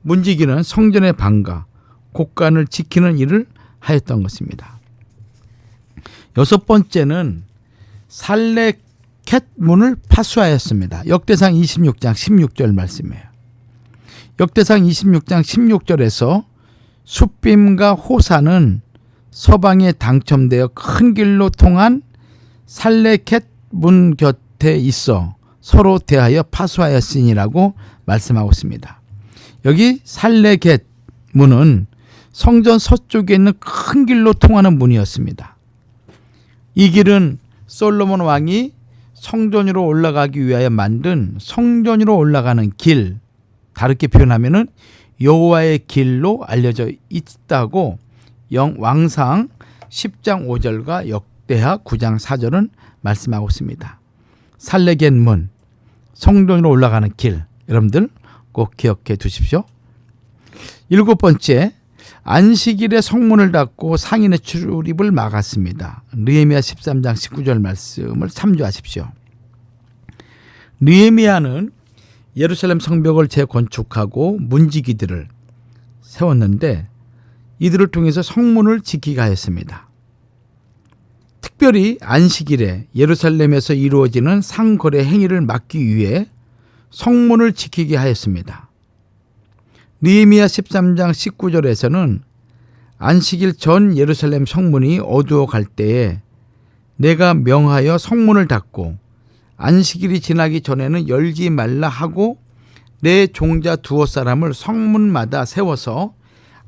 문지기는 성전의 방과 곳간을 지키는 일을 하였던 것입니다. 여섯 번째는 살레켓 문을 파수하였습니다. 역대상 26장 16절 말씀이에요. 역대상 26장 16절에서 숫빔과 호사는 서방에 당첨되어 큰 길로 통한 살레켓 문 곁에 있어 서로 대하여 파수하였으니라고 말씀하고 있습니다. 여기 살레켓 문은 성전 서쪽에 있는 큰 길로 통하는 문이었습니다. 이 길은 솔로몬 왕이 성전으로 올라가기 위하여 만든 성전으로 올라가는 길, 다르게 표현하면은 여호와의 길로 알려져 있다고 왕상 10장 5절과 역대하 9장 4절은 말씀하고 있습니다. 살레겟 문, 성전으로 올라가는 길, 여러분들 꼭 기억해 두십시오. 일곱 번째, 안식일에 성문을 닫고 상인의 출입을 막았습니다. 느헤미야 13장 19절 말씀을 참조하십시오. 느헤미야는 예루살렘 성벽을 재건축하고 문지기들을 세웠는데 이들을 통해서 성문을 지키게 하였습니다. 특별히 안식일에 예루살렘에서 이루어지는 상거래 행위를 막기 위해 성문을 지키게 하였습니다. 느헤미야 13장 19절에서는 안식일 전 예루살렘 성문이 어두워 갈 때에 내가 명하여 성문을 닫고 안식일이 지나기 전에는 열지 말라 하고 내 종자 두어 사람을 성문마다 세워서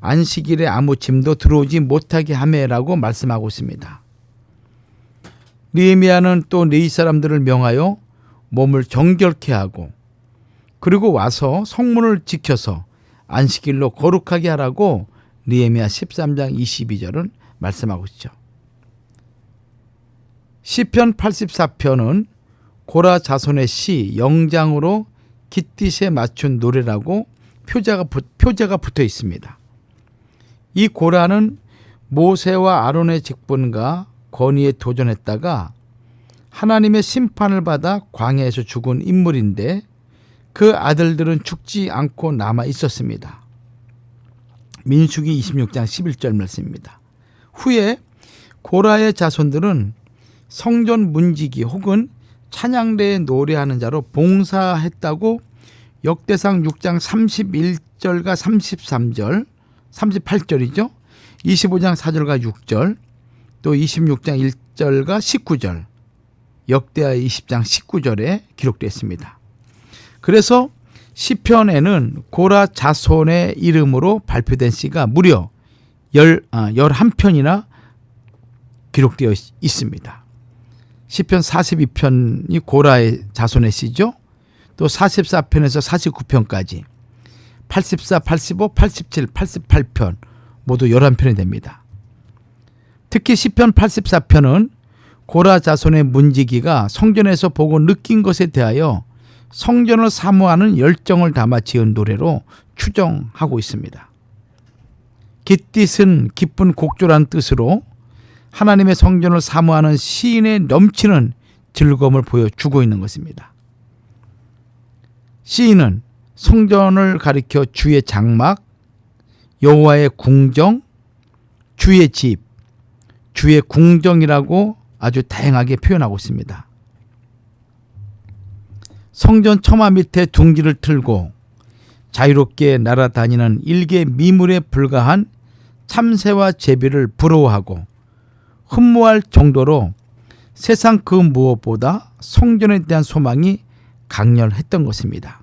안식일에 아무 짐도 들어오지 못하게 하매라고 말씀하고 있습니다. 느헤미야는 또 레위 사람들을 명하여 몸을 정결케 하고 그리고 와서 성문을 지켜서 안식일로 거룩하게 하라고 느헤미야 13장 22절은 말씀하고 있죠. 시편 84편은 고라 자손의 시 영장으로 깃딧에 맞춘 노래라고 표제가 붙어 있습니다. 이 고라는 모세와 아론의 직분과 권위에 도전했다가 하나님의 심판을 받아 광야에서 죽은 인물인데 그 아들들은 죽지 않고 남아 있었습니다. 민수기 26장 11절 말씀입니다. 후에 고라의 자손들은 성전 문지기 혹은 찬양대에 노래하는 자로 봉사했다고 역대상 6장 31절과 33절, 38절이죠. 25장 4절과 6절, 또 26장 1절과 19절, 역대하 20장 19절에 기록되어 있습니다. 그래서 시편에는 고라 자손의 이름으로 발표된 시가 무려 11편이나 기록되어 있습니다. 시편 42편이 고라의 자손의 시죠. 또 44편에서 49편까지 84, 85, 87, 88편 모두 11편이 됩니다. 특히 시편 84편은 고라 자손의 문지기가 성전에서 보고 느낀 것에 대하여 성전을 사모하는 열정을 담아 지은 노래로 추정하고 있습니다. 깃딧은 기쁜 곡조란 뜻으로 하나님의 성전을 사모하는 시인의 넘치는 즐거움을 보여주고 있는 것입니다. 시인은 성전을 가리켜 주의 장막, 여호와의 궁정, 주의 집, 주의 궁정이라고 아주 다양하게 표현하고 있습니다. 성전 처마 밑에 둥지를 틀고 자유롭게 날아다니는 일개 미물에 불과한 참새와 제비를 부러워하고 흠모할 정도로 세상 그 무엇보다 성전에 대한 소망이 강렬했던 것입니다.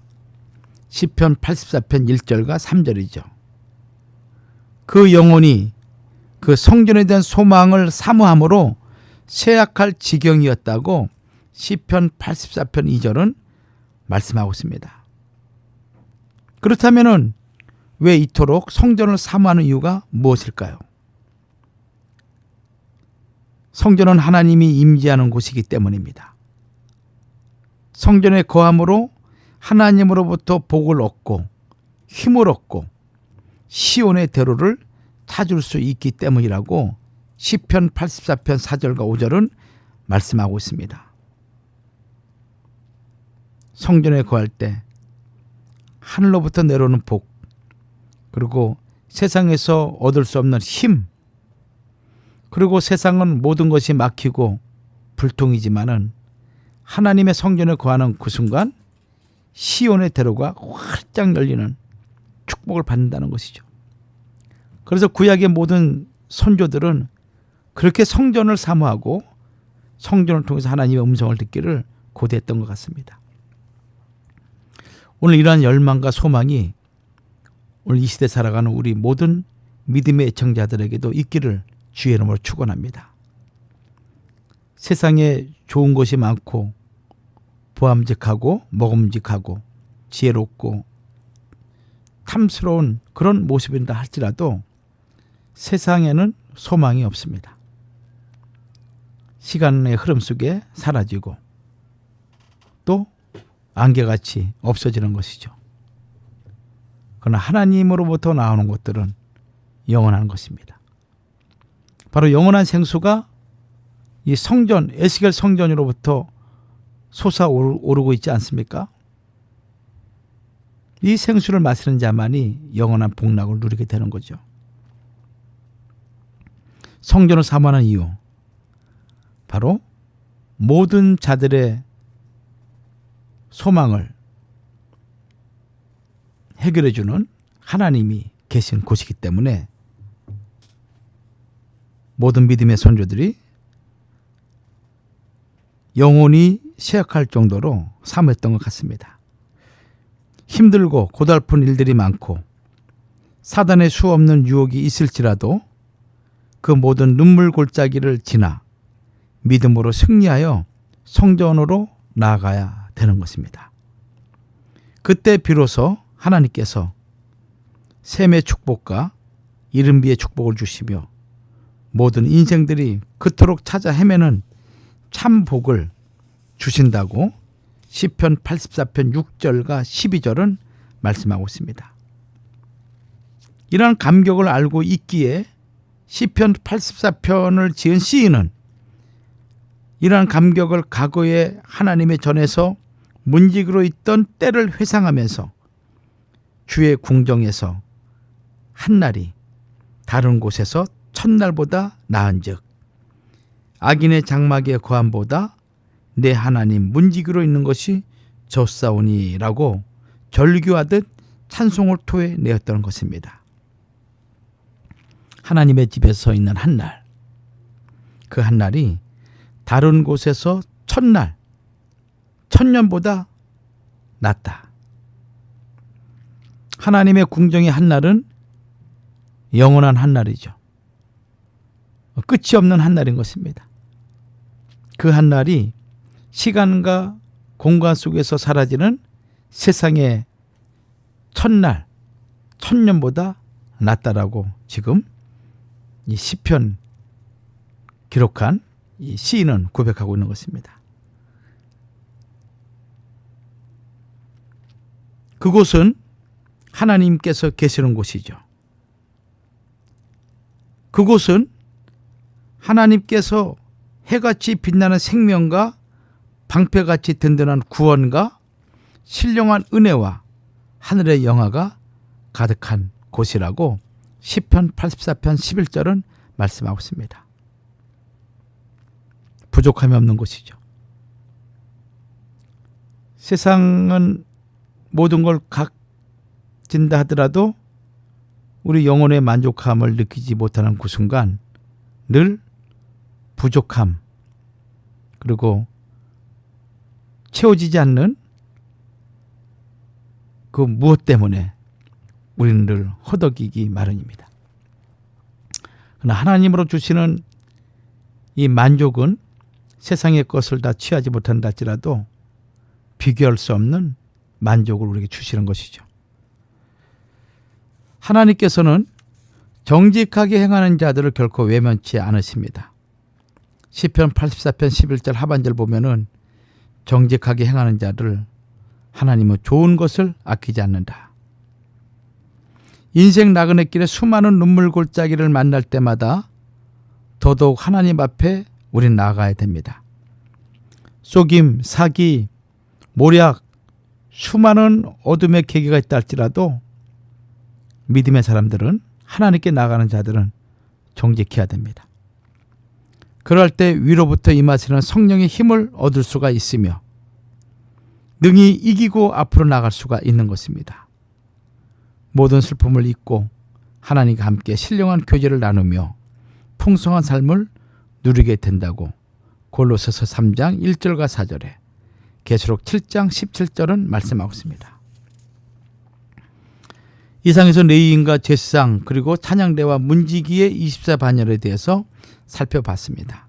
시편 84편 1절과 3절이죠. 그 영혼이 그 성전에 대한 소망을 사모함으로 쇠약할 지경이었다고 시편 84편 2절은 말씀하고 있습니다. 그렇다면 왜 이토록 성전을 사모하는 이유가 무엇일까요? 성전은 하나님이 임재하는 곳이기 때문입니다. 성전에 거함으로 하나님으로부터 복을 얻고 힘을 얻고 시온의 대로를 찾을 수 있기 때문이라고 시편 84편 4절과 5절은 말씀하고 있습니다. 성전에 거할 때 하늘로부터 내려오는 복, 그리고 세상에서 얻을 수 없는 힘, 그리고 세상은 모든 것이 막히고 불통이지만은 하나님의 성전에 거하는 그 순간 시온의 대로가 활짝 열리는 축복을 받는다는 것이죠. 그래서 구약의 모든 선조들은 그렇게 성전을 사모하고 성전을 통해서 하나님의 음성을 듣기를 고대했던 것 같습니다. 오늘 이러한 열망과 소망이 오늘 이 시대 살아가는 우리 모든 믿음의 애청자들에게도 있기를 주의 이름으로 축원합니다. 세상에 좋은 것이 많고 보암직하고 먹음직하고 지혜롭고 탐스러운 그런 모습이다 할지라도 세상에는 소망이 없습니다. 시간의 흐름 속에 사라지고 또 안개같이 없어지는 것이죠. 그러나 하나님으로부터 나오는 것들은 영원한 것입니다. 바로 영원한 생수가 이 성전, 에스겔 성전으로부터 솟아오르고 있지 않습니까? 이 생수를 마시는 자만이 영원한 복락을 누리게 되는 거죠. 성전을 사모하는 이유, 바로 모든 자들의 소망을 해결해 주는 하나님이 계신 곳이기 때문에 모든 믿음의 선조들이 영혼이 쇠약할 정도로 사모했던 것 같습니다. 힘들고 고달픈 일들이 많고 사단의 수없는 유혹이 있을지라도 그 모든 눈물 골짜기를 지나 믿음으로 승리하여 성전으로 나아가야 되는 것입니다. 그때 비로소 하나님께서 셈의 축복과 이른비의 축복을 주시며 모든 인생들이 그토록 찾아 헤매는 참 복을 주신다고 시편 84편 6절과 12절은 말씀하고 있습니다. 이러한 감격을 알고 있기에 시편 84편을 지은 시인은 이러한 감격을 과거에 하나님의 전에서 문지기로 있던 때를 회상하면서 주의 궁정에서 한날이 다른 곳에서 첫날보다 나은즉 악인의 장막의 거함보다 내 하나님 문지기로 있는 것이 좋사오니라고 절규하듯 찬송을 토해내었던 것입니다. 하나님의 집에 서 있는 한날, 그 한날이 다른 곳에서 첫날, 천년보다 낫다. 하나님의 궁정의 한날은 영원한 한날이죠. 끝이 없는 한날인 것입니다. 그 한날이 시간과 공간 속에서 사라지는 세상의 첫날, 천년보다 낫다라고 지금 이 시편 기록한 이 시인은 고백하고 있는 것입니다. 그곳은 하나님께서 계시는 곳이죠. 그곳은 하나님께서 해같이 빛나는 생명과 방패같이 든든한 구원과 신령한 은혜와 하늘의 영화가 가득한 곳이라고 시편 84편 11절은 말씀하고 있습니다. 부족함이 없는 곳이죠. 세상은 모든 걸 갖진다 하더라도 우리 영혼의 만족함을 느끼지 못하는 그 순간 늘 부족함, 그리고 채워지지 않는 그 무엇 때문에 우리는 늘 허덕이기 마련입니다. 그러나 하나님으로 주시는 이 만족은 세상의 것을 다 취하지 못한다 할지라도 비교할 수 없는 만족을 우리에게 주시는 것이죠. 하나님께서는 정직하게 행하는 자들을 결코 외면치 않으십니다. 시편 84편 11절 하반절 보면은 정직하게 행하는 자들을 하나님은 좋은 것을 아끼지 않는다. 인생 나그네길에 수많은 눈물 골짜기를 만날 때마다 더더욱 하나님 앞에 우린 나아가야 됩니다. 속임, 사기, 모략, 수많은 어둠의 계기가 있다 할지라도 믿음의 사람들은, 하나님께 나아가는 자들은 정직해야 됩니다. 그럴 때 위로부터 임하시는 성령의 힘을 얻을 수가 있으며 능히 이기고 앞으로 나갈 수가 있는 것입니다. 모든 슬픔을 잊고 하나님과 함께 신령한 교제를 나누며 풍성한 삶을 누리게 된다고 골로새서 3장 1절과 4절에, 계시록 7장 17절은 말씀하고 있습니다. 이상에서 레위인과 제사장 그리고 찬양대와 문지기의 24반열에 대해서 살펴봤습니다.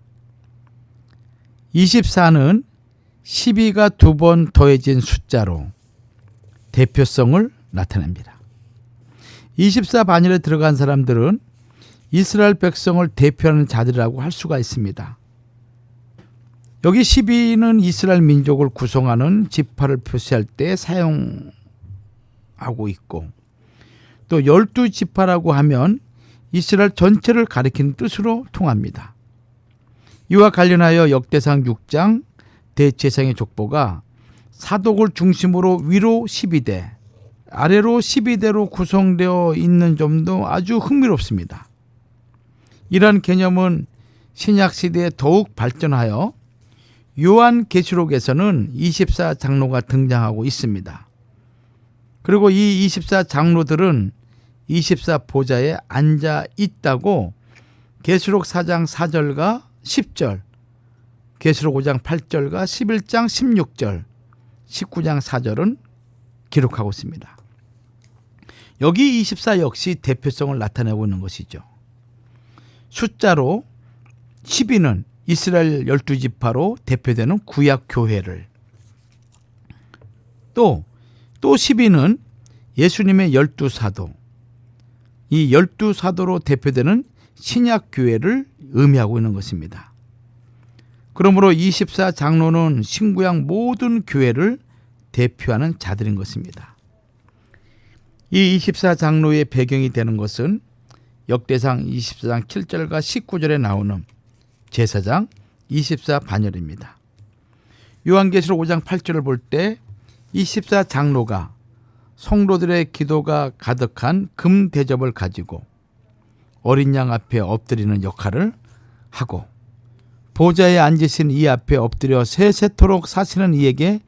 24는 12가 2번 더해진 숫자로 대표성을 나타냅니다. 24반열에 들어간 사람들은 이스라엘 백성을 대표하는 자들이라고 할 수가 있습니다. 여기 12는 이스라엘 민족을 구성하는 지파를 표시할 때 사용하고 있고, 또 12지파라고 하면 이스라엘 전체를 가리키는 뜻으로 통합니다. 이와 관련하여 역대상 6장 대제사장의 족보가 사독을 중심으로 위로 12대, 아래로 12대로 구성되어 있는 점도 아주 흥미롭습니다. 이러한 개념은 신약시대에 더욱 발전하여 요한계시록에서는 24장로가 등장하고 있습니다. 그리고 이 24장로들은 24보좌에 앉아 있다고 계시록 4장 4절과 10절, 계시록 5장 8절과 11장 16절, 19장 4절은 기록하고 있습니다. 여기 24 역시 대표성을 나타내고 있는 것이죠. 숫자로 12는 이스라엘 12지파로 대표되는 구약교회를, 또 12는 예수님의 12사도, 이 12사도로 대표되는 신약교회를 의미하고 있는 것입니다. 그러므로 24장로는 신구약 모든 교회를 대표하는 자들인 것입니다. 이 24장로의 배경이 되는 것은 역대상 24장 7절과 19절에 나오는 제사장 24반열입니다. 요한계시록 5장 8절을 볼 때 24장로가 성도들의 기도가 가득한 금 대접을 가지고 어린 양 앞에 엎드리는 역할을 하고, 보좌에 앉으신 이 앞에 엎드려 세세토록 사시는 이에게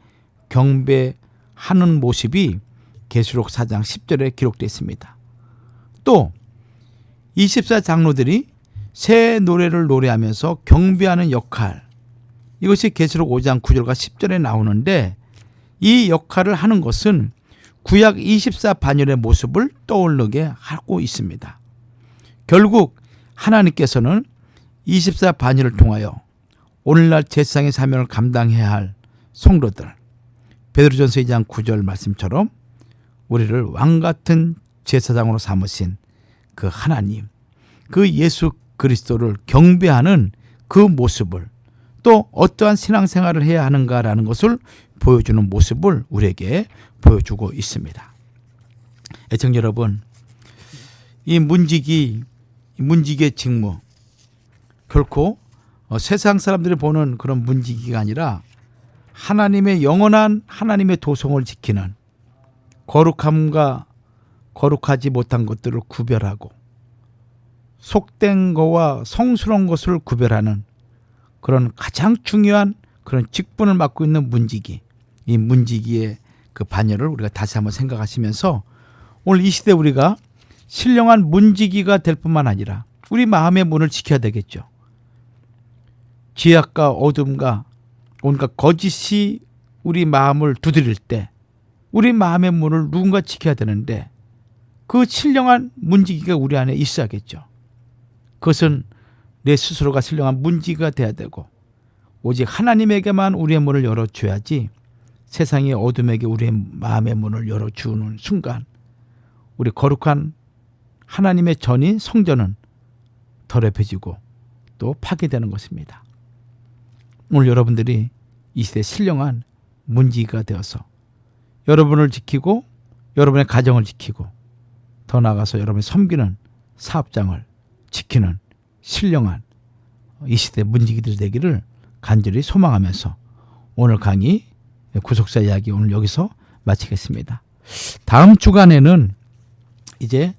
경배하는 모습이 계시록 4장 10절에 기록되어 있습니다. 또 24장로들이 새 노래를 노래하면서 경배하는 역할, 이것이 계시록 5장 9절과 10절에 나오는데, 이 역할을 하는 것은 구약 24반열의 모습을 떠올리게 하고 있습니다. 결국 하나님께서는 24반열을 통하여 오늘날 제사장의 사명을 감당해야 할 성도들, 베드로전서 2장 9절 말씀처럼 우리를 왕같은 제사장으로 삼으신 그 하나님, 그 예수 그리스도를 경배하는 그 모습을 또 어떠한 신앙생활을 해야 하는가라는 것을 보여주는 모습을 우리에게 보여주고 있습니다. 애청자 여러분, 이 문지기의 직무, 결코 세상 사람들이 보는 그런 문지기가 아니라 하나님의 영원한 하나님의 도성을 지키는, 거룩함과 거룩하지 못한 것들을 구별하고 속된 것과 성스러운 것을 구별하는 그런 가장 중요한 그런 직분을 맡고 있는 문지기, 이 문지기의 그 반열을 우리가 다시 한번 생각하시면서 오늘 이 시대 우리가 신령한 문지기가 될 뿐만 아니라 우리 마음의 문을 지켜야 되겠죠. 죄악과 어둠과 온갖 거짓이 우리 마음을 두드릴 때 우리 마음의 문을 누군가 지켜야 되는데 그 신령한 문지기가 우리 안에 있어야겠죠. 그것은 내 스스로가 신령한 문지기가 돼야 되고 오직 하나님에게만 우리의 문을 열어줘야지 세상의 어둠에게 우리의 마음의 문을 열어주는 순간 우리 거룩한 하나님의 전인 성전은 더럽혀지고 또 파괴되는 것입니다. 오늘 여러분들이 이 시대 신령한 문지기가 되어서 여러분을 지키고 여러분의 가정을 지키고 더 나아가서 여러분이 섬기는 사업장을 지키는 신령한 이 시대 문지기들이 되기를 간절히 소망하면서 오늘 강의 구속사 이야기 오늘 여기서 마치겠습니다. 다음 주간에는 이제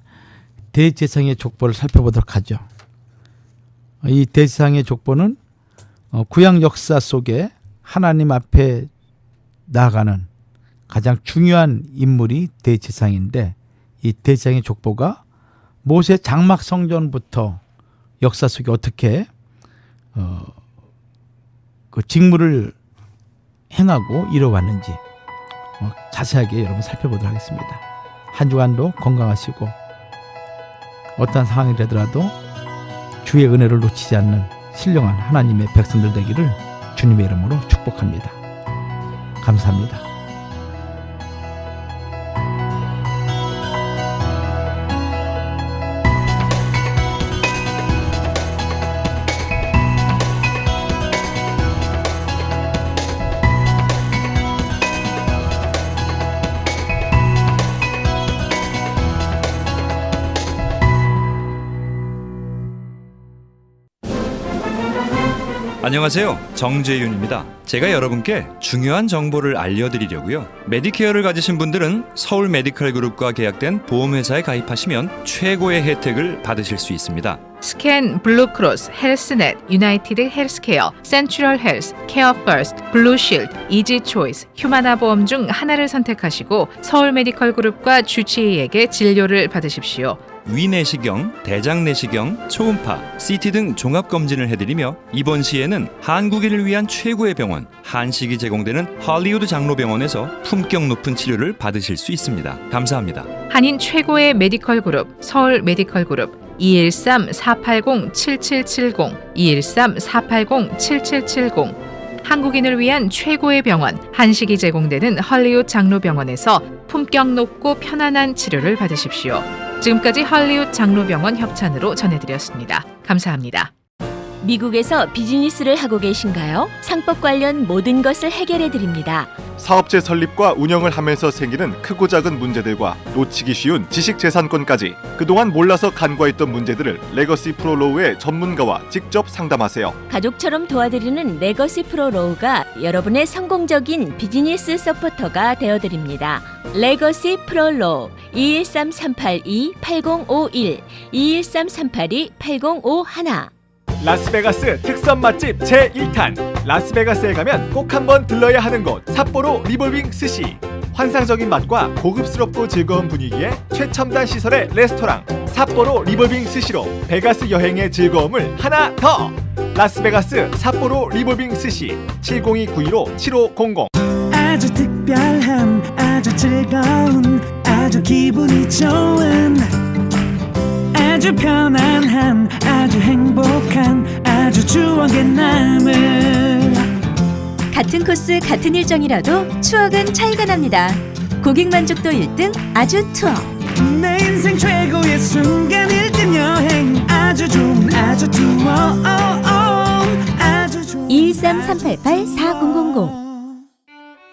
대제사장의 족보를 살펴보도록 하죠. 이 대제사장의 족보는 구약 역사 속에 하나님 앞에 나아가는 가장 중요한 인물이 대제사장인데 이 대제사장의 족보가 모세 장막 성전부터 역사 속에 어떻게 그 직무를 행하고 이뤄왔는지 자세하게 여러분 살펴보도록 하겠습니다. 한 주간도 건강하시고 어떠한 상황이 되더라도 주의 은혜를 놓치지 않는 신령한 하나님의 백성들 되기를 주님의 이름으로 축복합니다. 감사합니다. 안녕하세요. 정재윤입니다. 제가 여러분께 중요한 정보를 알려드리려고요. 메디케어를 가지신 분들은 서울 메디컬 그룹과 계약된 보험회사에 가입하시면 최고의 혜택을 받으실 수 있습니다. 스캔, 블루크로스, 헬스넷, 유나이티드 헬스케어, 센트럴 헬스, 케어 퍼스트, 블루실드, 이지 초이스, 휴마나 보험 중 하나를 선택하시고 서울 메디컬 그룹과 주치의에게 진료를 받으십시오. 위내시경, 대장내시경, 초음파, CT 등 종합검진을 해드리며 이번 시에는 한국인을 위한 최고의 병원 한식이 제공되는 할리우드 장로병원에서 품격 높은 치료를 받으실 수 있습니다. 감사합니다. 한인 최고의 메디컬 그룹 서울 메디컬 그룹 213-480-7770 213-480-7770 한국인을 위한 최고의 병원 한식이 제공되는 할리우드 장로병원에서 품격 높고 편안한 치료를 받으십시오. 지금까지 할리우드 장로병원 협찬으로 전해드렸습니다. 감사합니다. 미국에서 비즈니스를 하고 계신가요? 상법 관련 모든 것을 해결해 드립니다. 사업체 설립과 운영을 하면서 생기는 크고 작은 문제들과 놓치기 쉬운 지식재산권까지 그동안 몰라서 간과했던 문제들을 레거시 프로로우의 전문가와 직접 상담하세요. 가족처럼 도와드리는 레거시 프로로우가 여러분의 성공적인 비즈니스 서포터가 되어드립니다. 레거시 프로로우 213-382-8051 213-382-8051 라스베가스 특선 맛집 제1탄 라스베가스에 가면 꼭 한번 들러야 하는 곳 삿포로 리볼빙 스시. 환상적인 맛과 고급스럽고 즐거운 분위기의 최첨단 시설의 레스토랑 삿포로 리볼빙 스시로 베가스 여행의 즐거움을 하나 더. 라스베가스 삿포로 리볼빙 스시 702-915-7500. 아주 특별한 아주 즐거운 아주 기분이 좋은 아주 편안한 아주 행복한 아주 추억의 남을 같은 코스 같은 일정이라도 추억은 차이가 납니다. 고객 만족도 1등 아주 투어. 내 인생 최고의 순간 1등 여행 아주 좋은 아주 투어 아주 좋은 213-388-4000.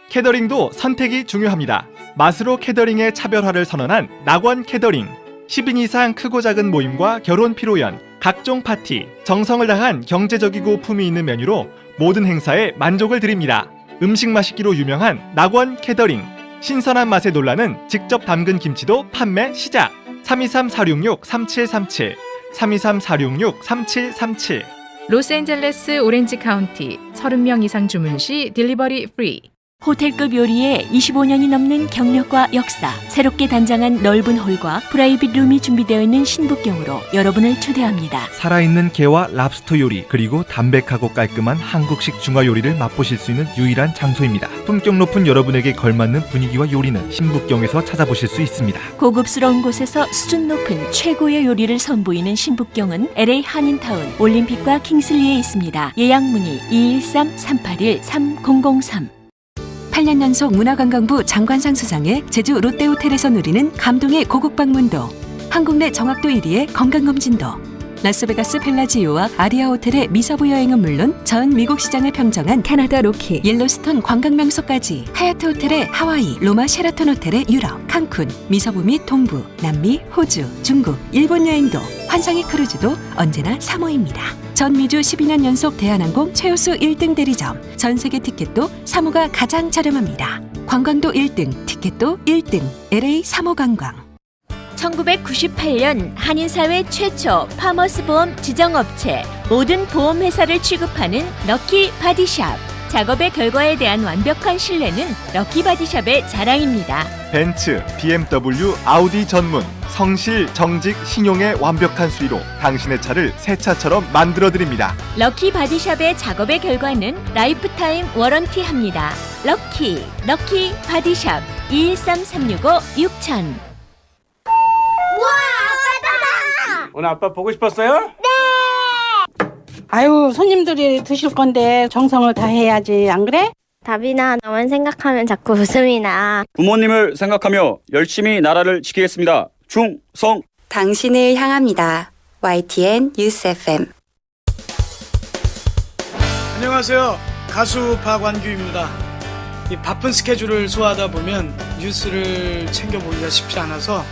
캐더링도 선택이 중요합니다. 맛으로 캐더링의 차별화를 선언한 낙원 캐더링. 10인 이상 크고 작은 모임과 결혼 피로연, 각종 파티, 정성을 다한 경제적이고 품위 있는 메뉴로 모든 행사에 만족을 드립니다. 음식 맛있기로 유명한 낙원 캐더링. 신선한 맛에 놀라는 직접 담근 김치도 판매 시작. 323-466-3737 323-466-3737 로스앤젤레스 오렌지 카운티 30명 이상 주문 시 딜리버리 프리. 호텔급 요리에 25년이 넘는 경력과 역사, 새롭게 단장한 넓은 홀과 프라이빗 룸이 준비되어 있는 신북경으로 여러분을 초대합니다. 살아있는 게와 랍스터 요리, 그리고 담백하고 깔끔한 한국식 중화 요리를 맛보실 수 있는 유일한 장소입니다. 품격 높은 여러분에게 걸맞는 분위기와 요리는 신북경에서 찾아보실 수 있습니다. 고급스러운 곳에서 수준 높은 최고의 요리를 선보이는 신북경은 LA 한인타운 올림픽과 킹슬리에 있습니다. 예약 문의 213-381-3003. 8년 연속 문화관광부 장관상 수상에 제주 롯데호텔에서 누리는 감동의 고국 방문도, 한국 내 정확도 1위의 건강검진도, 라스베가스 펠라지오와 아리아 호텔의 미서부 여행은 물론 전 미국 시장을 평정한 캐나다 로키, 옐로스톤 관광명소까지, 하얏트 호텔의 하와이, 로마 셰라톤 호텔의 유럽, 칸쿤, 미서부 및 동부, 남미, 호주, 중국, 일본 여행도, 환상의 크루즈도 언제나 3호입니다. 전 미주 12년 연속 대한항공 최우수 1등 대리점, 전 세계 티켓도 3호가 가장 저렴합니다. 관광도 1등, 티켓도 1등, LA 3호 관광. 1998년 한인사회 최초 파머스 보험 지정업체, 모든 보험회사를 취급하는 럭키 바디샵. 작업의 결과에 대한 완벽한 신뢰는 럭키 바디샵의 자랑입니다. 벤츠, BMW, 아우디 전문, 성실, 정직, 신용의 완벽한 수리로 당신의 차를 새 차처럼 만들어드립니다. 럭키 바디샵의 작업의 결과는 라이프타임 워런티합니다. 럭키 바디샵 213-365-6000. 오늘 아빠 보고 싶었어요? 네! 아유, 손님들이 드실 건데 정성을 다해야지, 안 그래? 답이나 나만 생각하면 자꾸 웃음이 나. 부모님을 생각하며 열심히 나라를 지키겠습니다. 충성! 당신을 향합니다. YTN 뉴스 FM. 안녕하세요. 가수 박완규입니다. 이 바쁜 스케줄을 소화하다 보면 뉴스를 챙겨보기가 쉽지 않아서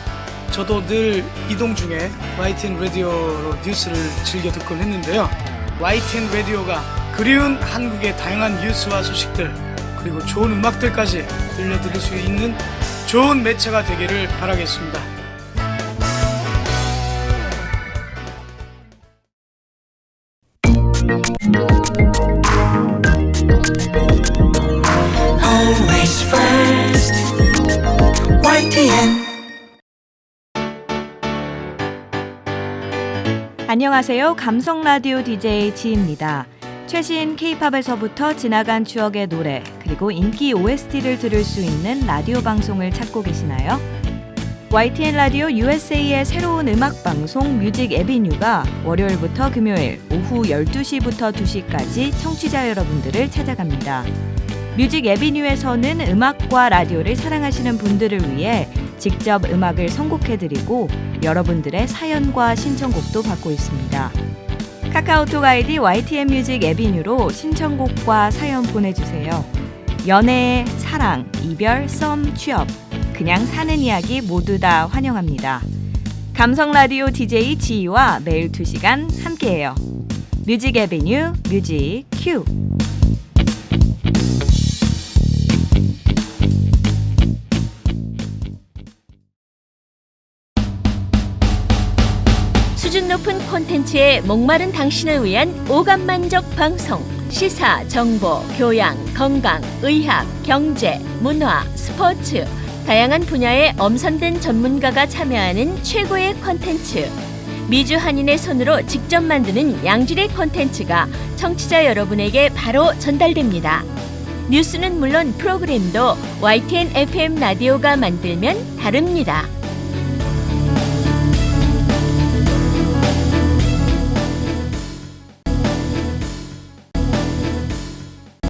저도 늘 이동 중에 YTN 라디오로 뉴스를 즐겨 듣곤 했는데요. YTN 라디오가 그리운 한국의 다양한 뉴스와 소식들, 그리고 좋은 음악들까지 들려드릴 수 있는 좋은 매체가 되기를 바라겠습니다. Always first. YTN. 안녕하세요. 감성 라디오 DJ 지입니다. 최신 K-팝에서부터 지나간 추억의 노래, 그리고 인기 OST를 들을 수 있는 라디오 방송을 찾고 계시나요? YTN 라디오 USA의 새로운 음악 방송 뮤직 에비뉴가 월요일부터 금요일 오후 12시부터 2시까지 청취자 여러분들을 찾아갑니다. 뮤직 에비뉴에서는 음악과 라디오를 사랑하시는 분들을 위해 직접 음악을 선곡해드리고 여러분들의 사연과 신청곡도 받고 있습니다. 카카오톡 아이디 YTN 뮤직 에비뉴로 신청곡과 사연 보내주세요. 연애, 사랑, 이별, 썸, 취업, 그냥 사는 이야기 모두 다 환영합니다. 감성 라디오 DJ 지희와 매일 2시간 함께해요. 뮤직 에비뉴 뮤직 큐. 수준 높은 콘텐츠에 목마른 당신을 위한 오감만족 방송. 시사, 정보, 교양, 건강, 의학, 경제, 문화, 스포츠, 다양한 분야의 엄선된 전문가가 참여하는 최고의 콘텐츠. 미주 한인의 손으로 직접 만드는 양질의 콘텐츠가 청취자 여러분에게 바로 전달됩니다. 뉴스는 물론 프로그램도 YTN FM 라디오가 만들면 다릅니다.